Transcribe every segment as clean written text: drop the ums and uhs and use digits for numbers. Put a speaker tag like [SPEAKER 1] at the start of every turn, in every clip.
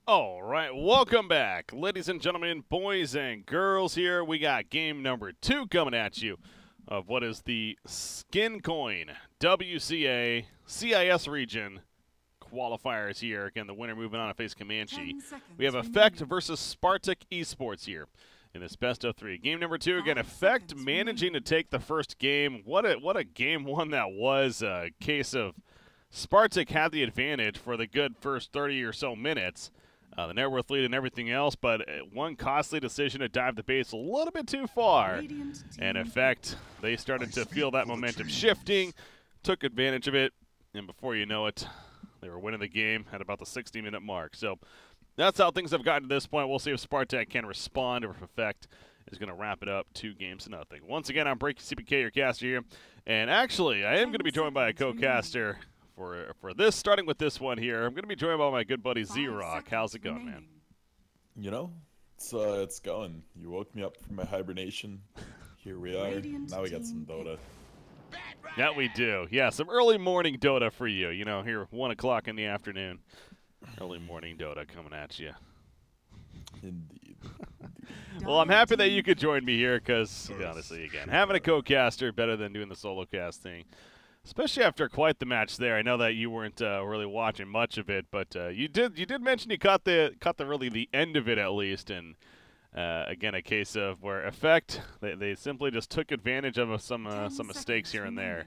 [SPEAKER 1] All right, welcome back, ladies and gentlemen, boys and girls. Here we got game number 2 coming at you of what is the SkinCoin WCA CIS region qualifiers here. Again, the winner moving on to face Comanche. We have Effect versus Spartak Esports here in this best of 3. Game number 2, again, Effect managing to take the first game. What a game one that was. A case of Spartak had the advantage for the good first 30 or so minutes. The net worth lead and everything else, but one costly decision to dive the base a little bit too far. And in fact, they started to feel that momentum shifting, took advantage of it, and before you know it, they were winning the game at about the 60-minute mark. So that's how things have gotten to this point. We'll see if Spartak can respond or if Effect is going to wrap it up 2-0. Once again, I'm BreakyCPK, your caster here. And actually, I am going to be joined by a co-caster for this, starting with this one here. I'm going to be joined by my good buddy ZrRock. How's it going, man?
[SPEAKER 2] You know, it's going. You woke me up from my hibernation. Here we are. Now we got some Dota.
[SPEAKER 1] Yeah, we do. Yeah, some early morning Dota for you. You know, here 1 o'clock in the afternoon. Early morning Dota coming at you.
[SPEAKER 2] Indeed.
[SPEAKER 1] Well, I'm happy that you could join me here because, honestly, again, having a co-caster better than doing the solo cast thing. Especially after quite the match there. I know that you weren't really watching much of it, but you did mention you caught the really the end of it at least. And again, a case of where Effect they simply just took advantage of some mistakes here and there,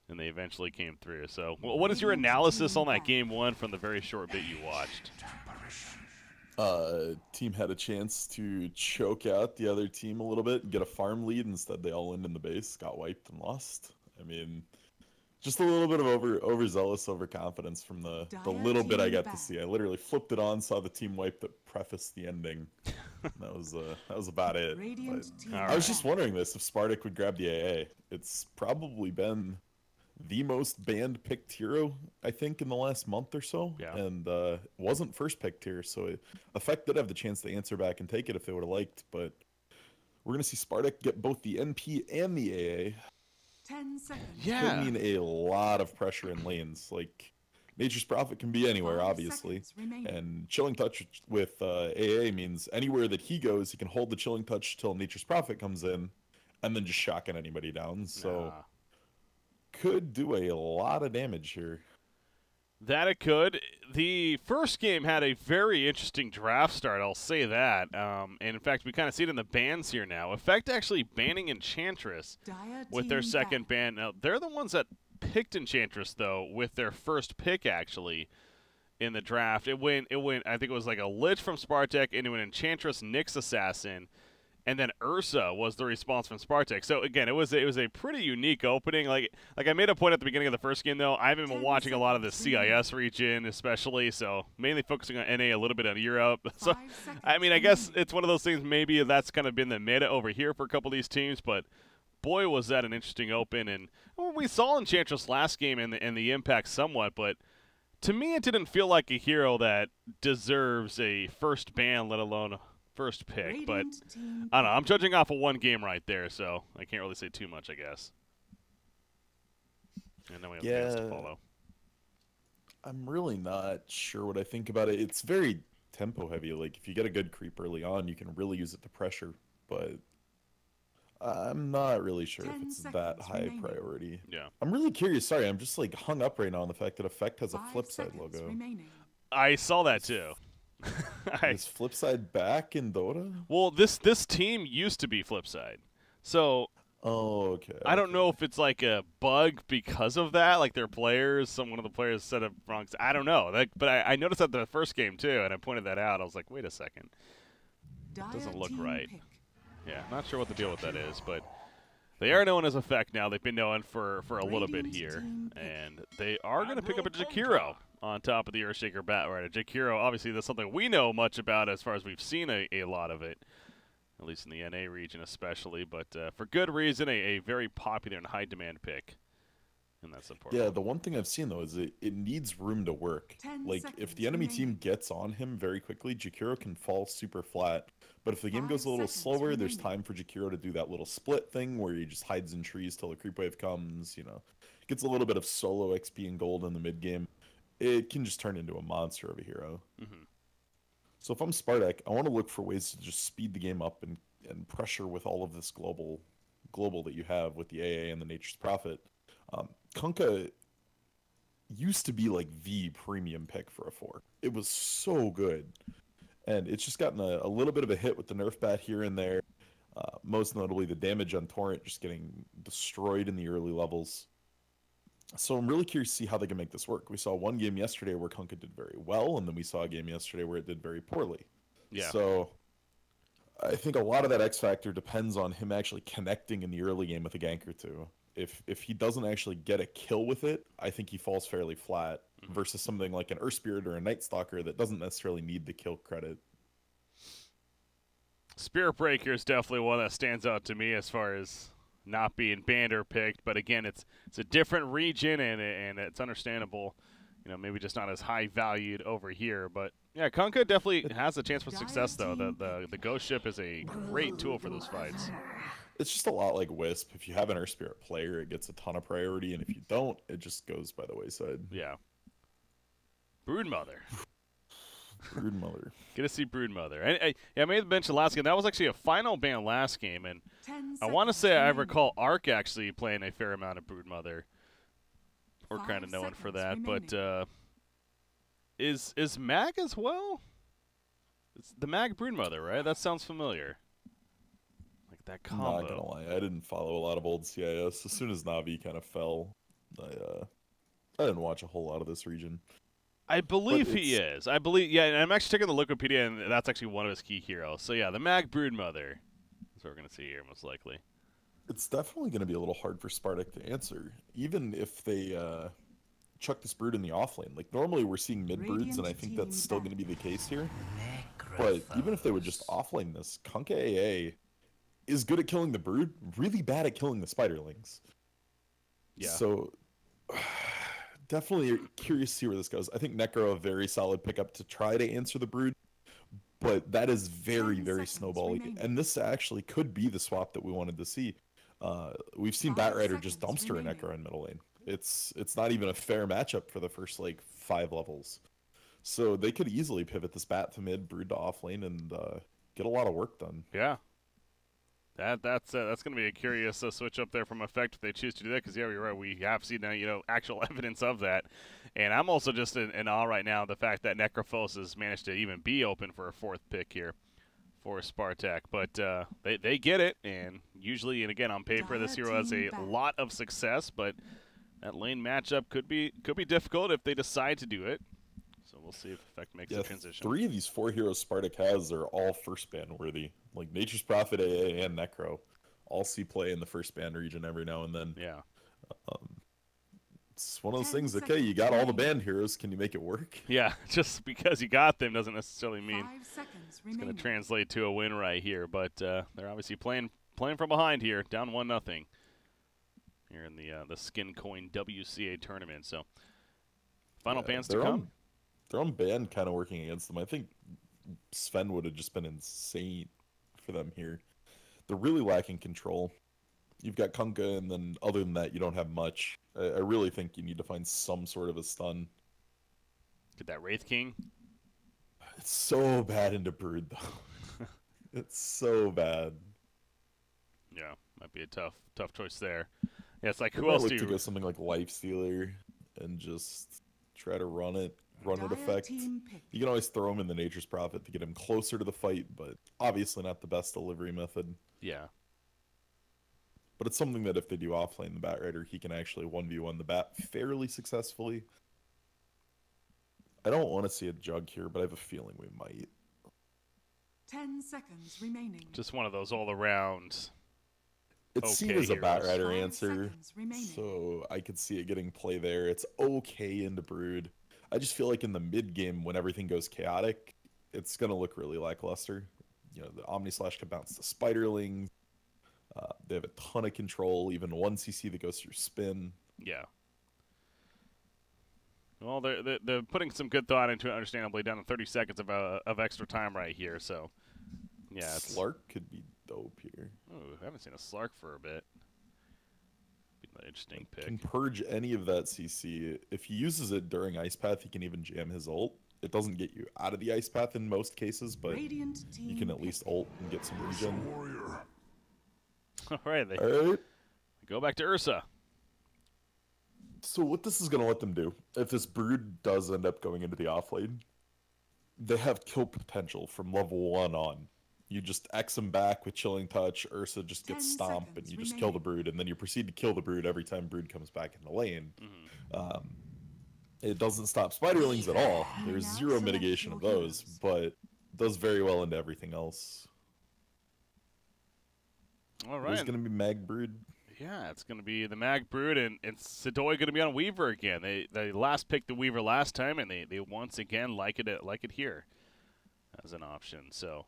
[SPEAKER 1] and they eventually came through. So, what is your analysis on that game one from the very short bit you watched?
[SPEAKER 2] Team had a chance to choke out the other team a little bit and get a farm lead. Instead, they all went in the base, got wiped, and lost. I mean, just a little bit of overzealous overconfidence from the little bit I got to see. I literally flipped it on, saw the team wipe that prefaced the ending. That was about it. I was just wondering this, if Spartak would grab the AA. It's probably been the most banned picked hero, I think, in the last month or so.
[SPEAKER 1] Yeah.
[SPEAKER 2] And it wasn't first picked here, so Effect did have the chance to answer back and take it if they would have liked, but we're going to see Spartak get both the NP and the AA.
[SPEAKER 3] 10 seconds.
[SPEAKER 1] Yeah.
[SPEAKER 2] Could mean a lot of pressure in lanes. Like, Nature's Prophet can be anywhere, obviously. And Chilling Touch with AA means anywhere that he goes, he can hold the Chilling Touch till Nature's Prophet comes in, and then just shotgun anybody down. So, could do a lot of damage here.
[SPEAKER 1] That it could. The first game had a very interesting draft start, I'll say that. And in fact, we kind of see it in the bans here now. Effect actually banning Enchantress with their second ban. Now, they're the ones that picked Enchantress, though, with their first pick, actually, in the draft. It went. I think it was like a Lich from Spartak into an Enchantress Nyx Assassin, and then Ursa was the response from Spartak. So again, it was a pretty unique opening. Like I made a point at the beginning of the first game, though. I haven't been watching a lot of the CIS region, especially, so mainly focusing on NA, a little bit on Europe. So I mean, I guess it's one of those things. Maybe that's kind of been the meta over here for a couple of these teams, but boy, was that an interesting open. And well, we saw Enchantress last game and the impact somewhat, but to me, it didn't feel like a hero that deserves a first ban, let alone first pick. But I don't know. I'm judging off of one game right there, so I can't really say too much, I guess. And then we have fans to follow.
[SPEAKER 2] I'm really not sure what I think about it. It's very tempo heavy. Like, if you get a good creep early on, you can really use it to pressure, but I'm not really sure if it's that high priority.
[SPEAKER 1] Yeah.
[SPEAKER 2] I'm really curious. Sorry, I'm just like hung up right now on the fact that Effect has a Flipside logo.
[SPEAKER 1] I saw that too.
[SPEAKER 2] Is Flipside back in Dota?
[SPEAKER 1] Well, this team used to be Flipside. So
[SPEAKER 2] okay.
[SPEAKER 1] I don't know if it's like a bug because of that, like their players, one of the players set up wrong. I don't know. But I noticed that the first game too, and I pointed that out. I was like, wait a second. It doesn't look right. Yeah, not sure what the deal with that is, but they are known as Effect now. They've been known for a little bit here, and they are going to pick up a Jakiro on top of the Earthshaker Batrider. Jakiro, obviously, that's something we know much about as far as we've seen a lot of it, at least in the NA region especially, but for good reason, a very popular and high-demand pick. And that's important.
[SPEAKER 2] Yeah, the one thing I've seen, though, is it needs room to work. Like, if the enemy team gets on him very quickly, Jakiro can fall super flat. But if the game goes a little slower, there's time for Jakiro to do that little split thing where he just hides in trees till the creep wave comes, you know. Gets a little bit of solo XP and gold in the mid game. It can just turn into a monster of a hero.
[SPEAKER 1] Mm-hmm.
[SPEAKER 2] So if I'm Spartak, I want to look for ways to just speed the game up and pressure with all of this global that you have with the AA and the Nature's Prophet. Kunkka used to be like the premium pick for a 4. It was so good. And it's just gotten a little bit of a hit with the nerf bat here and there. Most notably the damage on Torrent just getting destroyed in the early levels. So I'm really curious to see how they can make this work. We saw one game yesterday where Kunkka did very well, and then we saw a game yesterday where it did very poorly.
[SPEAKER 1] Yeah.
[SPEAKER 2] So I think a lot of that X factor depends on him actually connecting in the early game with a gank or two. If he doesn't actually get a kill with it, I think he falls fairly flat versus something like an Earth Spirit or a Night Stalker that doesn't necessarily need the kill credit.
[SPEAKER 1] Spirit Breaker is definitely one that stands out to me as far as not being banned or picked, but again, it's a different region and it's understandable. You know, maybe just not as high valued over here, but yeah, Kunkka definitely has a chance for success though. The Ghost Ship is a great tool for those fights.
[SPEAKER 2] It's just a lot like Wisp. If you have an Earth Spirit player, it gets a ton of priority, and if you don't, it just goes by the wayside.
[SPEAKER 1] Yeah. Broodmother.
[SPEAKER 2] Broodmother.
[SPEAKER 1] Get to see Broodmother. I made the mention last game. That was actually a final ban last game, and I want to say I recall Arc actually playing a fair amount of Broodmother. We're kind of known for that, but is Mag as well? It's the Mag Broodmother, right? That sounds familiar. Like that combo.
[SPEAKER 2] I'm not gonna lie, I didn't follow a lot of old CIS. As soon as Navi kind of fell, I didn't watch a whole lot of this region.
[SPEAKER 1] I believe he is. I believe, yeah, and I'm actually checking the Wikipedia, and that's actually one of his key heroes. So yeah, the Mag Broodmother is what we're gonna see here, most likely.
[SPEAKER 2] It's definitely going to be a little hard for Spartak to answer, even if they chuck this brood in the offlane. Like, normally we're seeing mid-broods, and I think that's still going to be the case here. But even if they would just offlane this, Kunkka AA is good at killing the brood, really bad at killing the spiderlings.
[SPEAKER 1] Yeah.
[SPEAKER 2] So, definitely curious to see where this goes. I think Necro a very solid pickup to try to answer the brood. But that is very, very snowbally. And this actually could be the swap that we wanted to see. We've seen Batrider just dumpster a Necro in middle lane. It's not even a fair matchup for the first like 5 levels. So they could easily pivot this Bat to mid, brood to off lane, and get a lot of work done.
[SPEAKER 1] Yeah. That's going to be a curious switch up there from Effect if they choose to do that, because yeah, you're right. We have seen actual evidence of that, and I'm also just in awe right now of the fact that Necrophos has managed to even be open for a 4th pick here for Spartak, but they get it, and usually, and again on paper, this hero has a lot of success, but that lane matchup could be difficult if they decide to do it. So we'll see if Effect makes the transition.
[SPEAKER 2] 3 of these 4 heroes Spartak has are all first ban worthy. Like Nature's Prophet, AA, and Necro all see play in the first ban region every now and then.
[SPEAKER 1] Yeah.
[SPEAKER 2] It's one of those things, okay, you got all the banned heroes, can you make it work?
[SPEAKER 1] Yeah, just because you got them doesn't necessarily mean it's going to translate to a win right here, but they're obviously playing from behind here, down 1-0 here in the SkinCoin WCA tournament. So final bans to come.
[SPEAKER 2] Their own ban kind of working against them. I think Sven would have just been insane for them here. They're really lacking control. You've got Kunkka, and then other than that, you don't have much. I really think you need to find some sort of a stun.
[SPEAKER 1] Get that Wraith King.
[SPEAKER 2] It's so bad into Brood, though. It's so bad.
[SPEAKER 1] Yeah, might be a tough choice there. Yeah, it's like, who else do you...
[SPEAKER 2] to go something like Lifestealer and just try to run it effect. You can always throw him in the Nature's Prophet to get him closer to the fight, but obviously not the best delivery method.
[SPEAKER 1] Yeah.
[SPEAKER 2] But it's something that if they do offlane the Batrider, he can actually 1v1 the Bat fairly successfully. I don't want to see a jug here, but I have a feeling we might.
[SPEAKER 3] 10 seconds remaining.
[SPEAKER 1] Just one of those all-around...
[SPEAKER 2] It's seen as a Batrider answer, so I could see it getting play there. It's okay into Brood. I just feel like in the mid-game, when everything goes chaotic, it's going to look really lackluster. You know, the Omnislash can bounce the Spiderling. They have a ton of control, even 1 CC that goes through spin.
[SPEAKER 1] Yeah. Well, they're putting some good thought into it, understandably, down to 30 seconds of extra time right here, so... Yeah,
[SPEAKER 2] Slark could be dope here.
[SPEAKER 1] Ooh, I haven't seen a Slark for a bit. Be an interesting pick.
[SPEAKER 2] Can purge any of that CC. If he uses it during Ice Path, he can even jam his ult. It doesn't get you out of the ice path in most cases, but
[SPEAKER 3] Radiant team
[SPEAKER 2] you can at least ult and get some regen.
[SPEAKER 1] All right, they
[SPEAKER 2] All right.
[SPEAKER 1] go back to Ursa.
[SPEAKER 2] So what this is going to let them do, if this Brood does end up going into the offlane, they have kill potential from level 1 on. You just X them back with Chilling Touch, Ursa just gets
[SPEAKER 3] 10
[SPEAKER 2] Stomp, and
[SPEAKER 3] seconds
[SPEAKER 2] you just kill the
[SPEAKER 3] remaining.
[SPEAKER 2] Brood, and then you proceed to kill the Brood every time Brood comes back in the lane. It doesn't stop Spiderlings at all. There's
[SPEAKER 3] Now
[SPEAKER 2] zero
[SPEAKER 3] select
[SPEAKER 2] mitigation of
[SPEAKER 3] your
[SPEAKER 2] those,
[SPEAKER 3] heroes.
[SPEAKER 2] but does very well into everything else.
[SPEAKER 1] All
[SPEAKER 2] There's
[SPEAKER 1] right.
[SPEAKER 2] going to be Mag Brood.
[SPEAKER 1] Yeah, it's going to be the Mag Brood, and Sidoi going to be on Weaver again. They last picked the Weaver last time, and they once again like it here as an option. So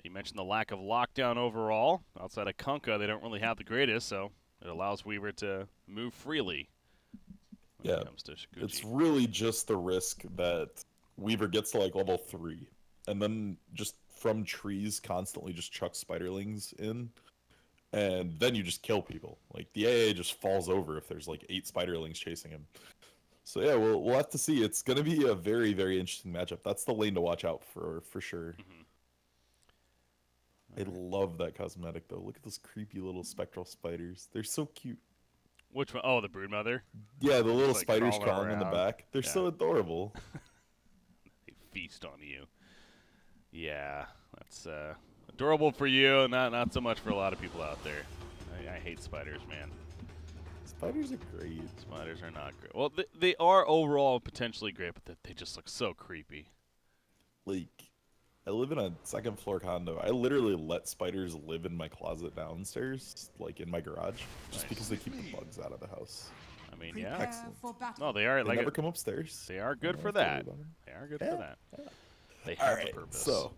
[SPEAKER 1] you mentioned the lack of lockdown overall. Outside of Kunkka, they don't really have the greatest, so it allows Weaver to move freely when
[SPEAKER 2] Yeah,
[SPEAKER 1] it comes to Shikuchi.
[SPEAKER 2] it's really just the risk that Weaver gets to like level 3, and then just from trees constantly just chuck Spiderlings in. And then you just kill people. Like, the AA just falls over if there's, like, 8 Spiderlings chasing him. So, yeah, we'll have to see. It's going to be a very, very interesting matchup. That's the lane to watch out for sure. I love that cosmetic, though. Look at those creepy little spectral spiders. They're so cute.
[SPEAKER 1] Which one? Oh, the Broodmother.
[SPEAKER 2] Yeah, the little
[SPEAKER 1] like,
[SPEAKER 2] spiders
[SPEAKER 1] crawling
[SPEAKER 2] crawling in the
[SPEAKER 1] around.
[SPEAKER 2] back. They're
[SPEAKER 1] Yeah.
[SPEAKER 2] so adorable.
[SPEAKER 1] They feast on you. Yeah, that's adorable for you, not so much for a lot of people out there. I hate spiders, man.
[SPEAKER 2] Spiders are great.
[SPEAKER 1] Spiders are not great. Well, they are overall potentially great, but they just look so creepy.
[SPEAKER 2] Like, I live in a second floor condo. I literally let spiders live in my closet downstairs, like in my garage, just
[SPEAKER 1] Nice.
[SPEAKER 2] because they keep the bugs out of the house.
[SPEAKER 1] I mean,
[SPEAKER 3] Prepare
[SPEAKER 1] yeah.
[SPEAKER 2] Excellent.
[SPEAKER 3] for battle.
[SPEAKER 1] No, they are
[SPEAKER 2] They
[SPEAKER 1] like
[SPEAKER 2] never come upstairs.
[SPEAKER 1] they are
[SPEAKER 2] I
[SPEAKER 1] good
[SPEAKER 2] don't
[SPEAKER 1] for
[SPEAKER 2] have to worry
[SPEAKER 1] that.
[SPEAKER 2] about 'em.
[SPEAKER 1] They are good
[SPEAKER 2] Yeah,
[SPEAKER 1] for that.
[SPEAKER 2] yeah.
[SPEAKER 1] They
[SPEAKER 2] All
[SPEAKER 1] have
[SPEAKER 2] right,
[SPEAKER 1] a purpose.
[SPEAKER 2] so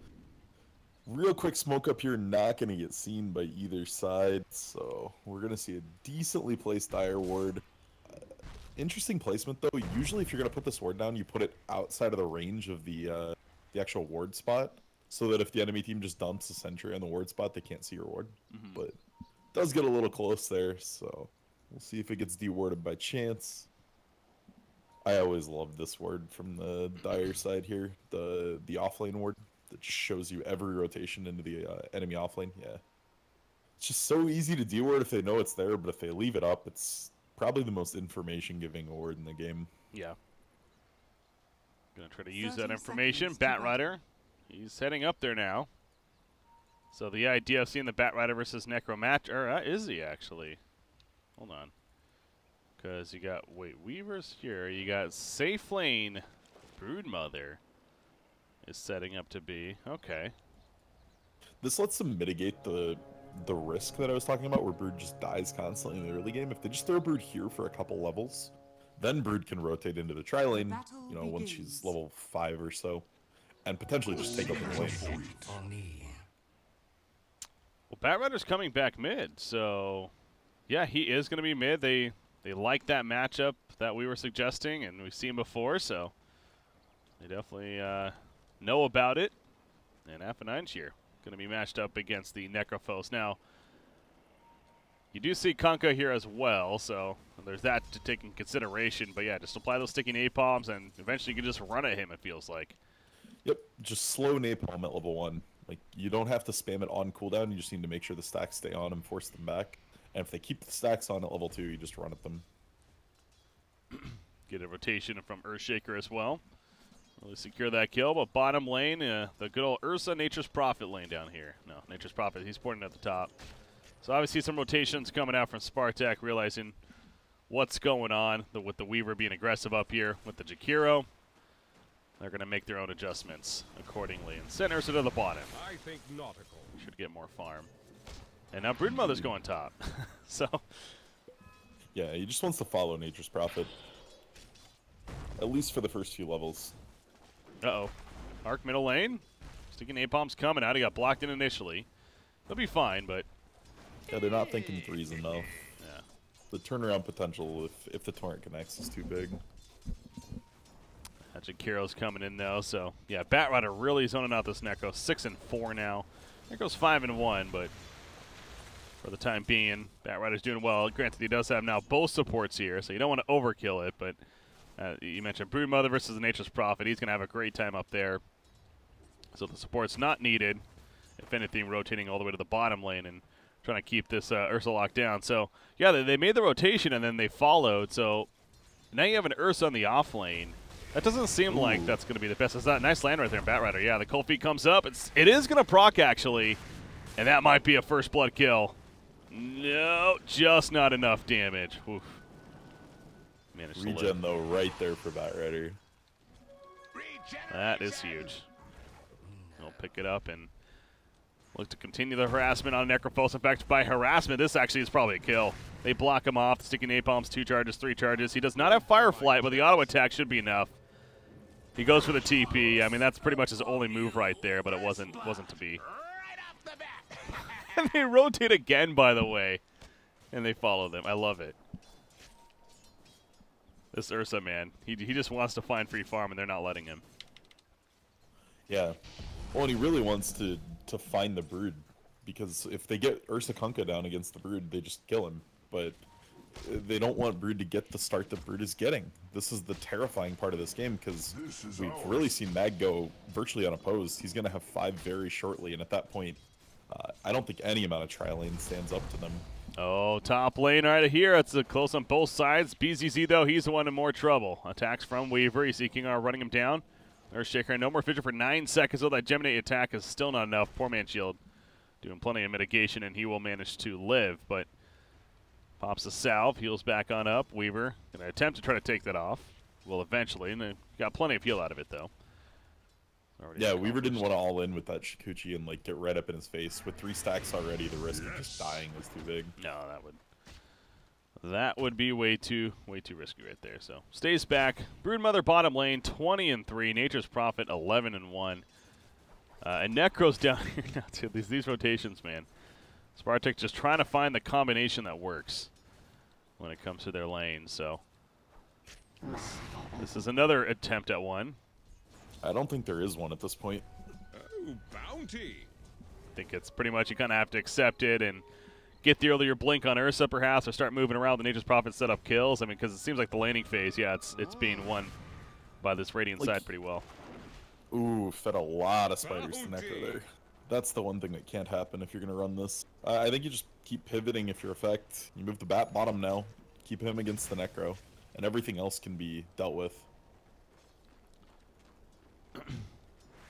[SPEAKER 2] real quick smoke up here, not going to get seen by either side, so we're going to see a decently placed Dire Ward. Interesting placement, though. Usually if you're going to put this ward down, you put it outside of the range of the actual ward spot, so that if the enemy team just dumps a sentry on the ward spot, they can't see your ward. But it does get a little close there, so we'll see if it gets dewarded by chance. I always love this ward from the Dire side here, the offlane ward that just shows you every rotation into the enemy offlane. Yeah, it's just so easy to deward if they know it's there, but if they leave it up, it's probably the most information-giving ward in the game.
[SPEAKER 1] Yeah. Gonna try to use
[SPEAKER 3] 30
[SPEAKER 1] that information.
[SPEAKER 3] seconds to
[SPEAKER 1] Bat
[SPEAKER 3] battle.
[SPEAKER 1] Rider, he's heading up there now. So the idea of seeing the Bat Rider versus Necro match, or is he actually? Hold on. Because you got, Weaver's here. You got Safe Lane Broodmother is setting up to be. Okay.
[SPEAKER 2] This lets them mitigate the risk that I was talking about, where Brood just dies constantly in the early game. If they just throw Brood here for a couple levels, then Brood can rotate into the tri-lane,
[SPEAKER 3] battle
[SPEAKER 2] you know, once she's
[SPEAKER 3] begins.
[SPEAKER 2] level 5 or so, and potentially just take over the lane.
[SPEAKER 1] Well, Bat Rider's coming back mid, so yeah, he is going to be mid. They like that matchup that we were suggesting, and we've seen before, so they definitely know about it. And F9's here going to be matched up against the Necrophos. Now, you do see Kunkka here as well, so there's that to take in consideration. But yeah, just apply those sticky napalms, and eventually you can just run at him, it feels like.
[SPEAKER 2] Yep, just slow napalm at level 1. Like, you don't have to spam it on cooldown, you just need to make sure the stacks stay on and force them back. And if they keep the stacks on at level 2, you just run at them.
[SPEAKER 1] Get a rotation from Earthshaker as well. Really secure that kill, but bottom lane, the good old Ursa Nature's Prophet lane down here. No, Nature's Prophet, he's pointing at the top. So obviously some rotations coming out from Spartak, realizing what's going on with the Weaver being aggressive up here with the Jakiro. They're going to make their own adjustments accordingly and send Ursa to the bottom.
[SPEAKER 4] I think nautical.
[SPEAKER 1] Should get more farm. And now Broodmother's going top. So
[SPEAKER 2] Yeah, he just wants to follow Nature's Prophet. At least for the first few levels.
[SPEAKER 1] Uh-oh. Arc middle lane. Sticky napalm's coming out. He got blocked in initially. They'll be fine, but
[SPEAKER 2] Yeah, they're not thinking 3s enough.
[SPEAKER 1] yeah.
[SPEAKER 2] The turnaround potential, if the torrent connects, is too big.
[SPEAKER 1] Jakiro's coming in though, so yeah, Bat Rider really zoning out this Necro. 6-4 now. Necro's 5-1, but for the time being, Bat Rider's doing well. Granted, he does have now both supports here, so you don't want to overkill it, but You mentioned Broodmother versus the Nature's Prophet. He's going to have a great time up there. So the support's not needed. If anything, rotating all the way to the bottom lane and trying to keep this Ursa locked down. So, yeah, they made the rotation and then they followed. So now you have an Ursa on the off lane. That doesn't seem like that's going to be the best. It's not a nice land right there in Batrider. Yeah, the cold feet comes up. It is going to proc, actually. And that might be a first blood kill. No, just not enough damage. Oof. Managed to
[SPEAKER 2] Regen, though, right there for Batrider.
[SPEAKER 1] That is huge. He'll pick it up and look to continue the harassment on Necrophos. In fact, by harassment, this actually is probably a kill. They block him off, sticking napalms, 2 charges, 3 charges. He does not have Fireflight, but the auto attack should be enough. He goes for the TP. I mean, that's pretty much his only move right there, but it wasn't to be. And they rotate again, by the way, and they follow them. I love it. This Ursa, man, he just wants to find free farm, and they're not letting him.
[SPEAKER 2] Yeah. Well, and he really wants to find the Brood, because if they get Ursa Kunkka down against the Brood, they just kill him. But they don't want Brood to get the start that Brood is getting. This is the terrifying part of this game, because we've really seen Mag go virtually unopposed. He's going to have 5 very shortly, and at that point, I don't think any amount of trial lane stands up to them.
[SPEAKER 1] Oh, top lane right here. It's close on both sides. BZZ, though, he's the one in more trouble. Attacks from Weaver. He's seeking running him down. Earthshaker, no more Fidget for 9 seconds, though that Geminate attack is still not enough. Poor man Shield doing plenty of mitigation, and he will manage to live, but pops a salve, heals back on up. Weaver going to attempt to try to take that off. Will eventually, and got plenty of heal out of it, though.
[SPEAKER 2] Yeah, Weaver didn't want to all in with that Shikuchi and like get right up in his face. With 3 stacks already, the risk of just dying was too big.
[SPEAKER 1] No, that would be way too risky right there. So stays back. Broodmother bottom lane 20-3. Nature's Prophet 11-1. And Necro's down here now too. These rotations, man. Spartak just trying to find the combination that works when it comes to their lane. So this is another attempt at one.
[SPEAKER 2] I don't think there is one at this point.
[SPEAKER 4] Oh, bounty.
[SPEAKER 1] I think it's pretty much you kind of have to accept it and get the earlier blink on Ursa perhaps, or start moving around the Nature's Prophet set up kills. I mean, because it seems like the laning phase, yeah, it's being won by this Radiant side pretty well.
[SPEAKER 2] Ooh, fed a lot of spiders to Necro there. That's the one thing that can't happen if you're going to run this. I think you just keep pivoting if you're effect. You move the bat bottom now, keep him against the Necro, and everything else can be dealt with.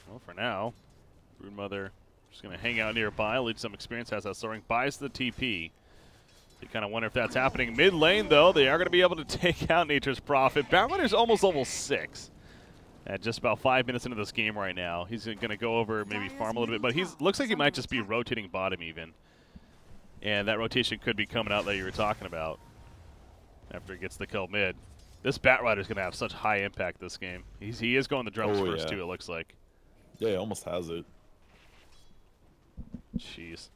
[SPEAKER 1] Well, for now, Broodmother just going to hang out nearby, lead some experience, has that soaring, buys the TP. So you kind of wonder if that's happening. Mid lane, though, they are going to be able to take out Nature's Prophet. Batrider's almost level 6 at just about 5 minutes into this game right now. He's going to go over, maybe farm a little bit, but looks like he might just be rotating bottom even. And that rotation could be coming out that you were talking about after he gets the kill mid. This Batrider's going to have such high impact this game. He is going the drums first, too, it looks like.
[SPEAKER 2] Yeah, he almost has it.
[SPEAKER 1] Jeez.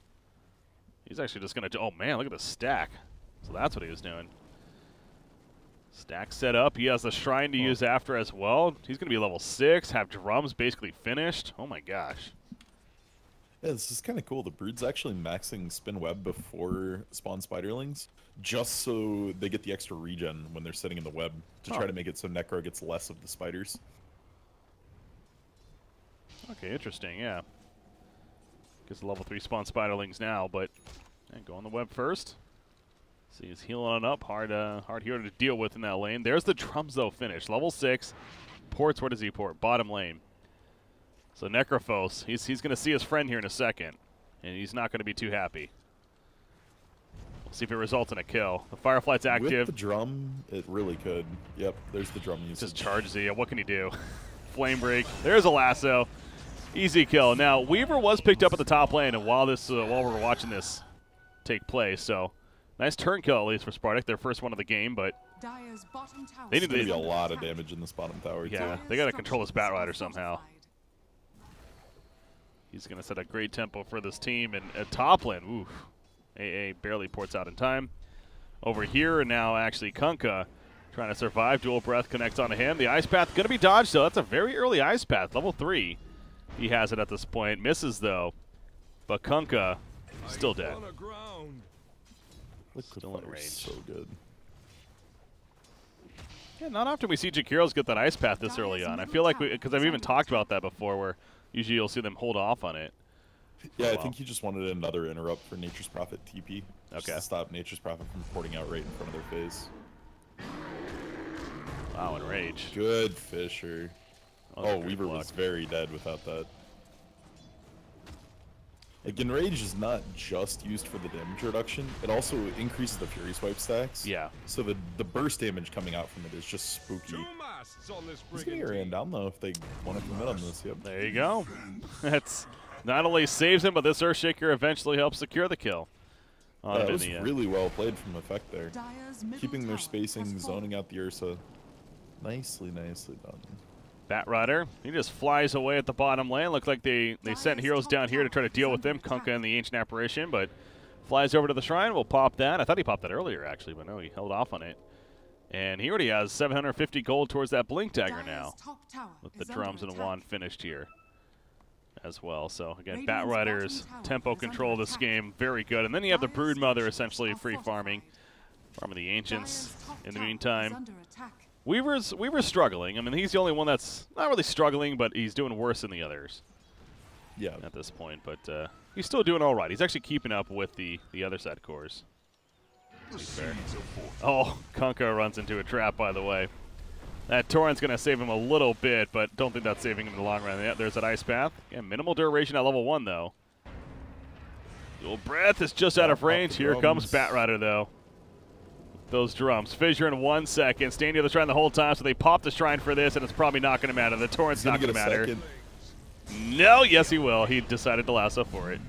[SPEAKER 1] He's actually just going to... Oh, man, look at the stack. So that's what he was doing. Stack set up. He has the Shrine to use after as well. He's going to be level 6, have drums basically finished. Oh, my gosh.
[SPEAKER 2] Yeah, this is kind of cool. The Brood's actually maxing Spin Web before spawn Spiderlings, just so they get the extra regen when they're sitting in the web, to try to make it so Necro gets less of the spiders.
[SPEAKER 1] Okay, interesting, yeah. Gets the level 3 spawn Spiderlings now, but go on the web first. See, he's healing on up. Hard here to deal with in that lane. There's the drums, though, finished. Level 6. Ports, where does he port? Bottom lane. So Necrophos, he's going to see his friend here in a second, and he's not going to be too happy. We'll see if it results in a kill. The Fireflight's active.
[SPEAKER 2] With the drum, it really could. Yep, there's the drum usage.
[SPEAKER 1] Just charges it. What can he do? Flame break. There's a lasso. Easy kill. Now, Weaver was picked up at the top lane, and while we're watching this take place, so nice turn kill at least for Spartak. Their first one of the game, but they need to
[SPEAKER 2] be a lot of damage in this bottom tower.
[SPEAKER 1] Yeah, they got to control this Batrider somehow. He's going to set a great tempo for this team. And at top lane, oof, AA barely ports out in time. Over here, and now actually Kunkka trying to survive. Dual Breath connects onto him. The Ice Path going to be dodged, though. That's a very early Ice Path, level 3. He has it at this point. Misses, though. But Kunkka still dead.
[SPEAKER 2] Still in range. So good.
[SPEAKER 1] Yeah, not often we see Jakiros get that ice path this early on. I feel like because I've even talked about that before, where usually you'll see them hold off on it.
[SPEAKER 2] Yeah, I think he just wanted another interrupt for Nature's Prophet TP. Just
[SPEAKER 1] Okay.
[SPEAKER 2] to stop Nature's Prophet from porting out right in front of their face.
[SPEAKER 1] Wow, Enrage.
[SPEAKER 2] Good Fisher.
[SPEAKER 1] That was a
[SPEAKER 2] Oh,
[SPEAKER 1] great
[SPEAKER 2] Weaver
[SPEAKER 1] block.
[SPEAKER 2] was very dead without that. Like, Enrage is not just used for the damage reduction, it also increases the Fury Swipe stacks.
[SPEAKER 1] Yeah.
[SPEAKER 2] So the burst damage coming out from it is just spooky.
[SPEAKER 4] 2 masts on this
[SPEAKER 2] He's gonna
[SPEAKER 4] brigand
[SPEAKER 2] get ran
[SPEAKER 4] team.
[SPEAKER 2] down though if they want to commit on this. Yep.
[SPEAKER 1] There you go. That's not only saves him, but this Earthshaker eventually helps secure the kill. On
[SPEAKER 2] That
[SPEAKER 1] him in
[SPEAKER 2] was
[SPEAKER 1] the end.
[SPEAKER 2] really well played from Effect there.
[SPEAKER 3] Dire's middle
[SPEAKER 2] Keeping their
[SPEAKER 3] tower
[SPEAKER 2] spacing,
[SPEAKER 3] has fallen.
[SPEAKER 2] zoning out the Ursa. Nicely done.
[SPEAKER 1] Bat Rider, he just flies away at the bottom lane. Looked like they sent heroes down here to try to deal with him, Kunkka and the Ancient Apparition, but flies over to the Shrine. We'll pop that. I thought he popped that earlier, actually, but no, he held off on it. And he already has 750 gold towards that Blink Dagger now,
[SPEAKER 3] Dire's top tower
[SPEAKER 1] with the
[SPEAKER 3] is under
[SPEAKER 1] drums and
[SPEAKER 3] attack.
[SPEAKER 1] wand finished here as well. So, again,
[SPEAKER 3] Radiant's
[SPEAKER 1] Bat Rider's
[SPEAKER 3] bottom tower
[SPEAKER 1] tempo
[SPEAKER 3] is
[SPEAKER 1] control of
[SPEAKER 3] under
[SPEAKER 1] this
[SPEAKER 3] attack.
[SPEAKER 1] game, very good. And then you have the
[SPEAKER 3] Dire's
[SPEAKER 1] Brood Mother
[SPEAKER 3] structures
[SPEAKER 1] essentially
[SPEAKER 3] are
[SPEAKER 1] free farming.
[SPEAKER 3] fortified.
[SPEAKER 1] Farming the Ancients
[SPEAKER 3] Dire's top
[SPEAKER 1] in the
[SPEAKER 3] tower is
[SPEAKER 1] meantime.
[SPEAKER 3] under attack.
[SPEAKER 1] Weaver's struggling. I mean, he's the only one that's not really struggling, but he's doing worse than the others
[SPEAKER 2] Yeah.
[SPEAKER 1] at this point. But he's still doing all right. He's actually keeping up with the other side cores. To be fair. Oh, Kunkka runs into a trap, by the way. That Torrent's going to save him a little bit, but don't think that's saving him in the long run. Yeah, there's that Ice Path. Yeah, minimal duration at level 1, though. Dual Breath is just out of range. Here comes Bat Rider, though. Those drums. Fissure in 1 second. Staying near the Shrine the whole time, so they pop the Shrine for this, and it's probably not going to matter. The Torrent's
[SPEAKER 2] He's
[SPEAKER 1] not
[SPEAKER 2] gonna
[SPEAKER 1] going
[SPEAKER 2] get
[SPEAKER 1] to
[SPEAKER 2] a
[SPEAKER 1] matter.
[SPEAKER 2] second.
[SPEAKER 1] No, yes he will. He decided to lasso for it.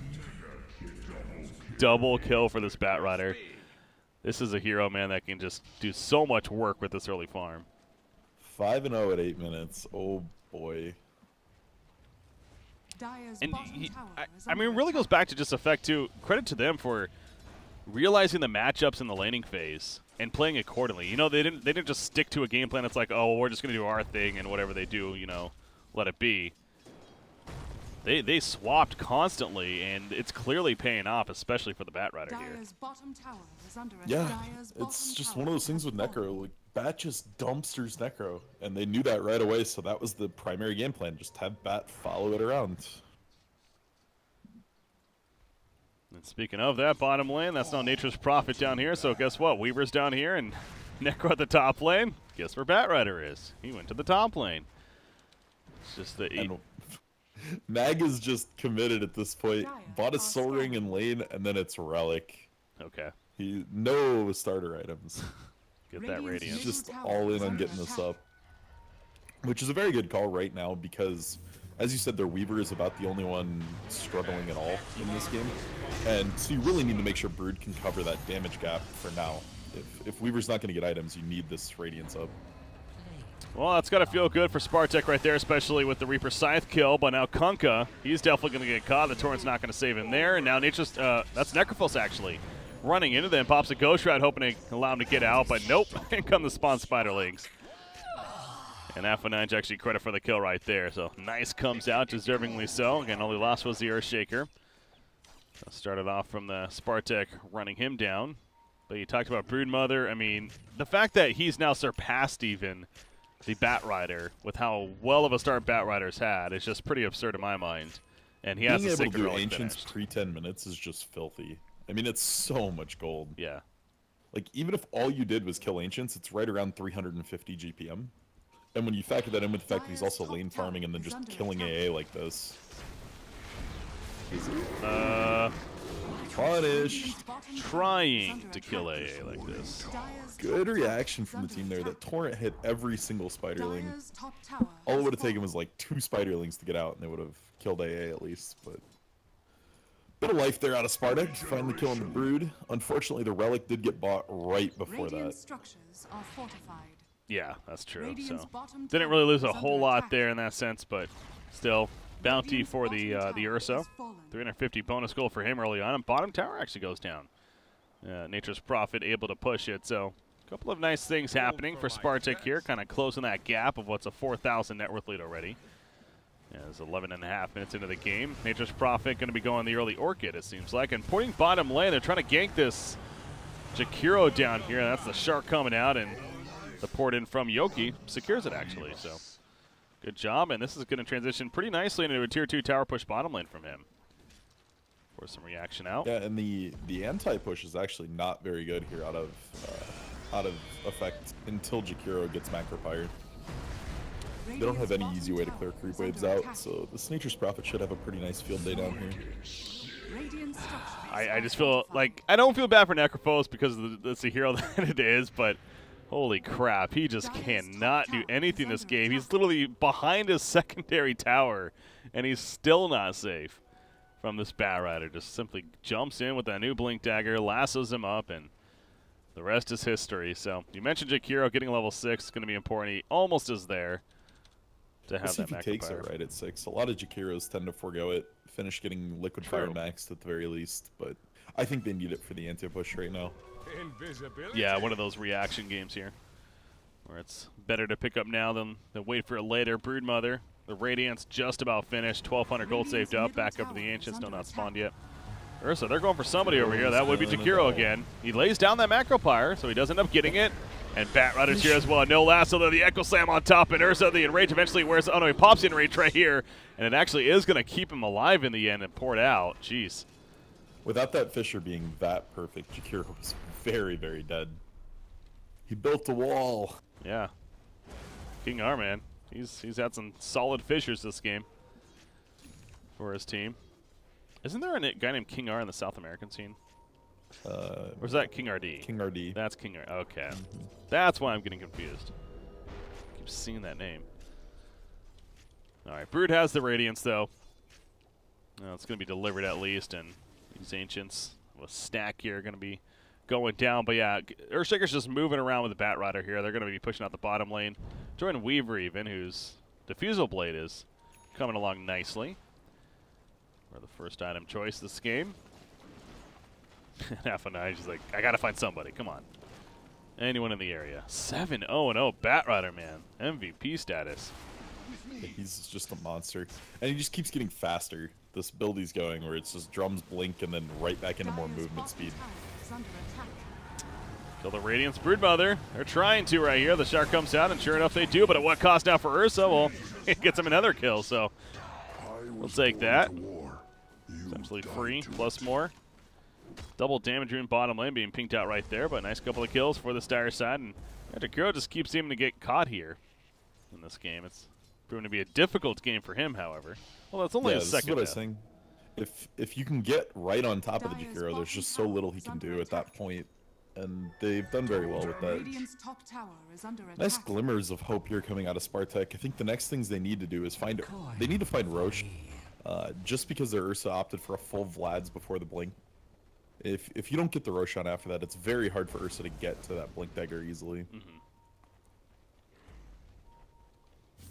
[SPEAKER 1] Double kill for this Bat Rider. This is a hero, man, that can just do so much work with this early farm.
[SPEAKER 2] 5-0 at 8 minutes. Oh boy.
[SPEAKER 3] Dire's
[SPEAKER 1] And
[SPEAKER 3] bottom tower is
[SPEAKER 1] I mean, it
[SPEAKER 3] under
[SPEAKER 1] really goes
[SPEAKER 3] attack.
[SPEAKER 1] back to just Effect, too. Credit to them for realizing the matchups in the laning phase and playing accordingly. You know, they didn't just stick to a game plan that's like, oh, well, we're just going to do our thing, and whatever they do, you know, let it be. They swapped constantly, and it's clearly paying off, especially for the Bat Rider here.
[SPEAKER 3] Dire's bottom tower is under attack.
[SPEAKER 2] Yeah.
[SPEAKER 3] Dire's
[SPEAKER 2] It's
[SPEAKER 3] bottom
[SPEAKER 2] just
[SPEAKER 3] tower
[SPEAKER 2] one of those things
[SPEAKER 3] has
[SPEAKER 2] with
[SPEAKER 3] fallen.
[SPEAKER 2] Necro. Like, Bat just dumpsters Necro. And they knew that right away, so that was the primary game plan. Just have Bat follow it around.
[SPEAKER 1] And speaking of that bottom lane, that's now Nature's Prophet down here, so guess what? Weaver's down here, and Necro at the top lane. Guess where Bat Rider is? He went to the top lane. It's just the...
[SPEAKER 2] And Mag is just committed at this point. Bought a Soul Ring in lane, and then it's Relic.
[SPEAKER 1] Okay,
[SPEAKER 2] No starter items.
[SPEAKER 1] get that
[SPEAKER 3] Radiant's
[SPEAKER 1] Radiance.
[SPEAKER 2] He's just all in on getting this up. Which is a very good call right now because, as you said, their Weaver is about the only one struggling at all in this game. And so you really need to make sure Brood can cover that damage gap for now. If Weaver's not going to get items, you need this Radiance up.
[SPEAKER 1] Well, that's got to feel good for Spartak right there, especially with the Reaper Scythe kill. But now Kunkka, he's definitely going to get caught. The Torrent's not going to save him there. And now Nature's, that's Necrophos actually, running into them. Pops a Ghost Shroud, hoping to allow him to get out. But nope, in come the spawn Spiderlings. And F9's actually credit for the kill right there. So nice comes out, deservingly so. Again, all he lost was the Earthshaker. Started off from the Spartak running him down. But you talked about Broodmother. I mean, the fact that he's now surpassed even the Bat Rider with how well of a start Bat Rider's had is just pretty absurd in my mind. And he has
[SPEAKER 2] Being
[SPEAKER 1] a
[SPEAKER 2] able to
[SPEAKER 1] Sacred
[SPEAKER 2] do
[SPEAKER 1] Relic
[SPEAKER 2] Ancients
[SPEAKER 1] finished.
[SPEAKER 2] pre-10 minutes is just filthy. I mean, it's so much gold.
[SPEAKER 1] Yeah.
[SPEAKER 2] Like, even if all you did was kill Ancients, it's right around 350 GPM. And when you factor that in with the fact that he's also lane farming and then just killing AA like this. Punish.
[SPEAKER 1] Trying to kill AA like this.
[SPEAKER 2] Good reaction from the team there. That Torrent hit every single Spiderling.
[SPEAKER 3] Dire's top tower
[SPEAKER 2] All it
[SPEAKER 3] has
[SPEAKER 2] would have taken
[SPEAKER 3] fallen.
[SPEAKER 2] was like 2 Spiderlings to get out, and they would have killed AA at least. But bit of life there out of Spartak, finally killing the Brood. Unfortunately, the Relic did get bought right before
[SPEAKER 3] Radiant
[SPEAKER 2] that.
[SPEAKER 3] structures are fortified.
[SPEAKER 1] Yeah, that's true.
[SPEAKER 3] Radiant's
[SPEAKER 1] So
[SPEAKER 3] bottom
[SPEAKER 1] didn't
[SPEAKER 3] tower
[SPEAKER 1] really lose a
[SPEAKER 3] is
[SPEAKER 1] whole
[SPEAKER 3] under
[SPEAKER 1] lot
[SPEAKER 3] attack.
[SPEAKER 1] there in that sense, but still bounty
[SPEAKER 3] Radiant's
[SPEAKER 1] for
[SPEAKER 3] bottom
[SPEAKER 1] the
[SPEAKER 3] tower
[SPEAKER 1] Ursa.
[SPEAKER 3] has fallen.
[SPEAKER 1] 350 bonus goal for him early on, and bottom tower actually goes down. Nature's Prophet able to push it, so a couple of nice things happening for Spartak here, kind of closing that gap of what's a 4,000 net worth lead already. Yeah, it's 11 and a half minutes into the game. Nature's Prophet going to be going the early Orchid, it seems like, and pointing bottom lane. They're trying to gank this Jakiro down here. That's the Shark coming out, and The port in from Yoki secures it, actually. So good job, and this is going to transition pretty nicely into a Tier 2 tower push bottom lane from him. For some reaction out.
[SPEAKER 2] Yeah, and the anti-push is actually not very good here out of effect until Jakiro gets macro fired. They don't have any easy way to clear creep waves out, so this Nature's Prophet should have a pretty nice field day down here.
[SPEAKER 1] I just feel like, I don't feel bad for Necrophos because it's the hero that it is, but holy crap, he just cannot do anything this game. He's literally behind his secondary tower, and he's still not safe from this Bat Rider. Just simply jumps in with that new Blink Dagger, lassos him up, and the rest is history. So you mentioned Jakiro getting level 6 is going to be important. He almost is there to have that macro
[SPEAKER 2] takes
[SPEAKER 1] fire.
[SPEAKER 2] it right at 6. A lot of Jakiros tend to forego it, finish getting Liquid Fire maxed at the very least, but I think they need it for the anti-push right now.
[SPEAKER 1] Yeah, one of those reaction games here, where it's better to pick up now than wait for it later. Broodmother, the Radiant's just about finished. 1,200 gold saved up, back up to the Ancients, no, not spawned yet. Ursa, they're going for somebody over here. That would be Jakiro again. He lays down that macro pyre, so he does end up getting it. And Bat Rider's here as well. No lasso, though. The Echo Slam on top, and Ursa, the Enrage eventually wears. Oh no, he pops the Enrage right here, and it actually is going to keep him alive in the end and pour it out. Jeez.
[SPEAKER 2] Without that Fissure being that perfect, Jakiro was very, very dead. He built a wall.
[SPEAKER 1] Yeah. King R, man. He's had some solid fissures this game for his team. Isn't there a guy named King R in the South American scene? Or is that King RD?
[SPEAKER 2] King RD.
[SPEAKER 1] That's King R. Okay. That's why I'm getting confused. Keep seeing that name. All right, Brood has the Radiance, though. It's going to be delivered at least, and these Ancients with stack here are going to be going down. But yeah, Earthshaker's just moving around with the Bat Rider here. They're going to be pushing out the bottom lane. Join Weaver even, whose Diffusal Blade is coming along nicely. For the first item choice this game. Half a night, she's like, I gotta find somebody. Come on. Anyone in the area. 7-0-0 Bat Rider, man. MVP status.
[SPEAKER 2] He's just a monster. And he just keeps getting faster. This build he's going where it's just drums blink and then right back into more movement speed.
[SPEAKER 1] Kill the Radiance Broodmother. They're trying to right here. The Shark comes out, and sure enough they do, but at what cost now for Ursa? Well, it gets him another kill, so we'll take that. Essentially free, plus more. Double damage rune bottom lane being pinked out right there, but a nice couple of kills for the Dire side. And Jakiro just keeps seeming to get caught here in this game. It's proven to be a difficult game for him, however. Well, that's only his second.
[SPEAKER 2] This is what I was saying. If you can get right on top of the Jakiro, there's just so little he can do at that point, and they've done very well with that. Nice glimmers of hope here coming out of Spartak. I think the next things they need to do is find Roche. Just because their Ursa opted for a full Vlad's before the blink. If you don't get the Roshan after that, it's very hard for Ursa to get to that Blink Dagger easily.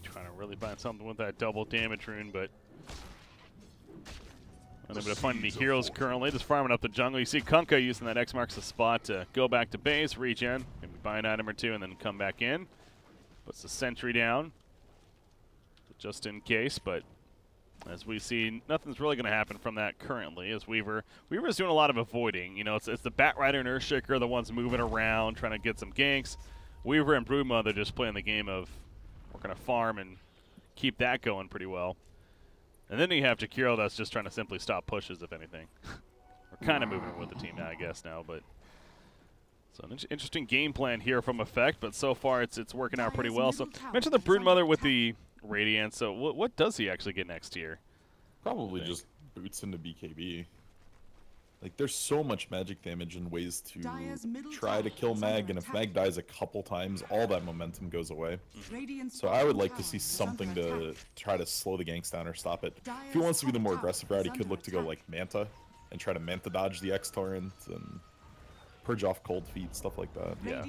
[SPEAKER 1] Trying to really find something with that double damage rune, but unable to find any heroes currently. Just farming up the jungle. You see Kunkka using that X marks the spot to go back to base, regen, maybe buy an item or two, and then come back in. Puts the sentry down, just in case, but as we see, nothing's really going to happen from that currently, as Weaver's doing a lot of avoiding. You know, it's the Bat Rider and Earthshaker, the ones moving around, trying to get some ganks. Weaver and Broodmother just playing the game of we're going to farm and keep that going pretty well. And then you have Jakiro that's just trying to simply stop pushes, if anything. We're kind of moving with the team now, I guess, now, but so an interesting game plan here from Effect, but so far it's working out pretty well. So mention the Broodmother with the Radiance. So what does he actually get next tier?
[SPEAKER 2] Probably just boots into BKB. Like, there's so much magic damage and ways to try to kill Mag, and if Mag dies a couple times, all that momentum goes away. So I would like to see something to try to slow the ganks down or stop it. If he wants to be the more aggressive route, he could look to go like Manta and try to Manta dodge the X Torrent and purge off cold feet, stuff like that.
[SPEAKER 1] Yeah.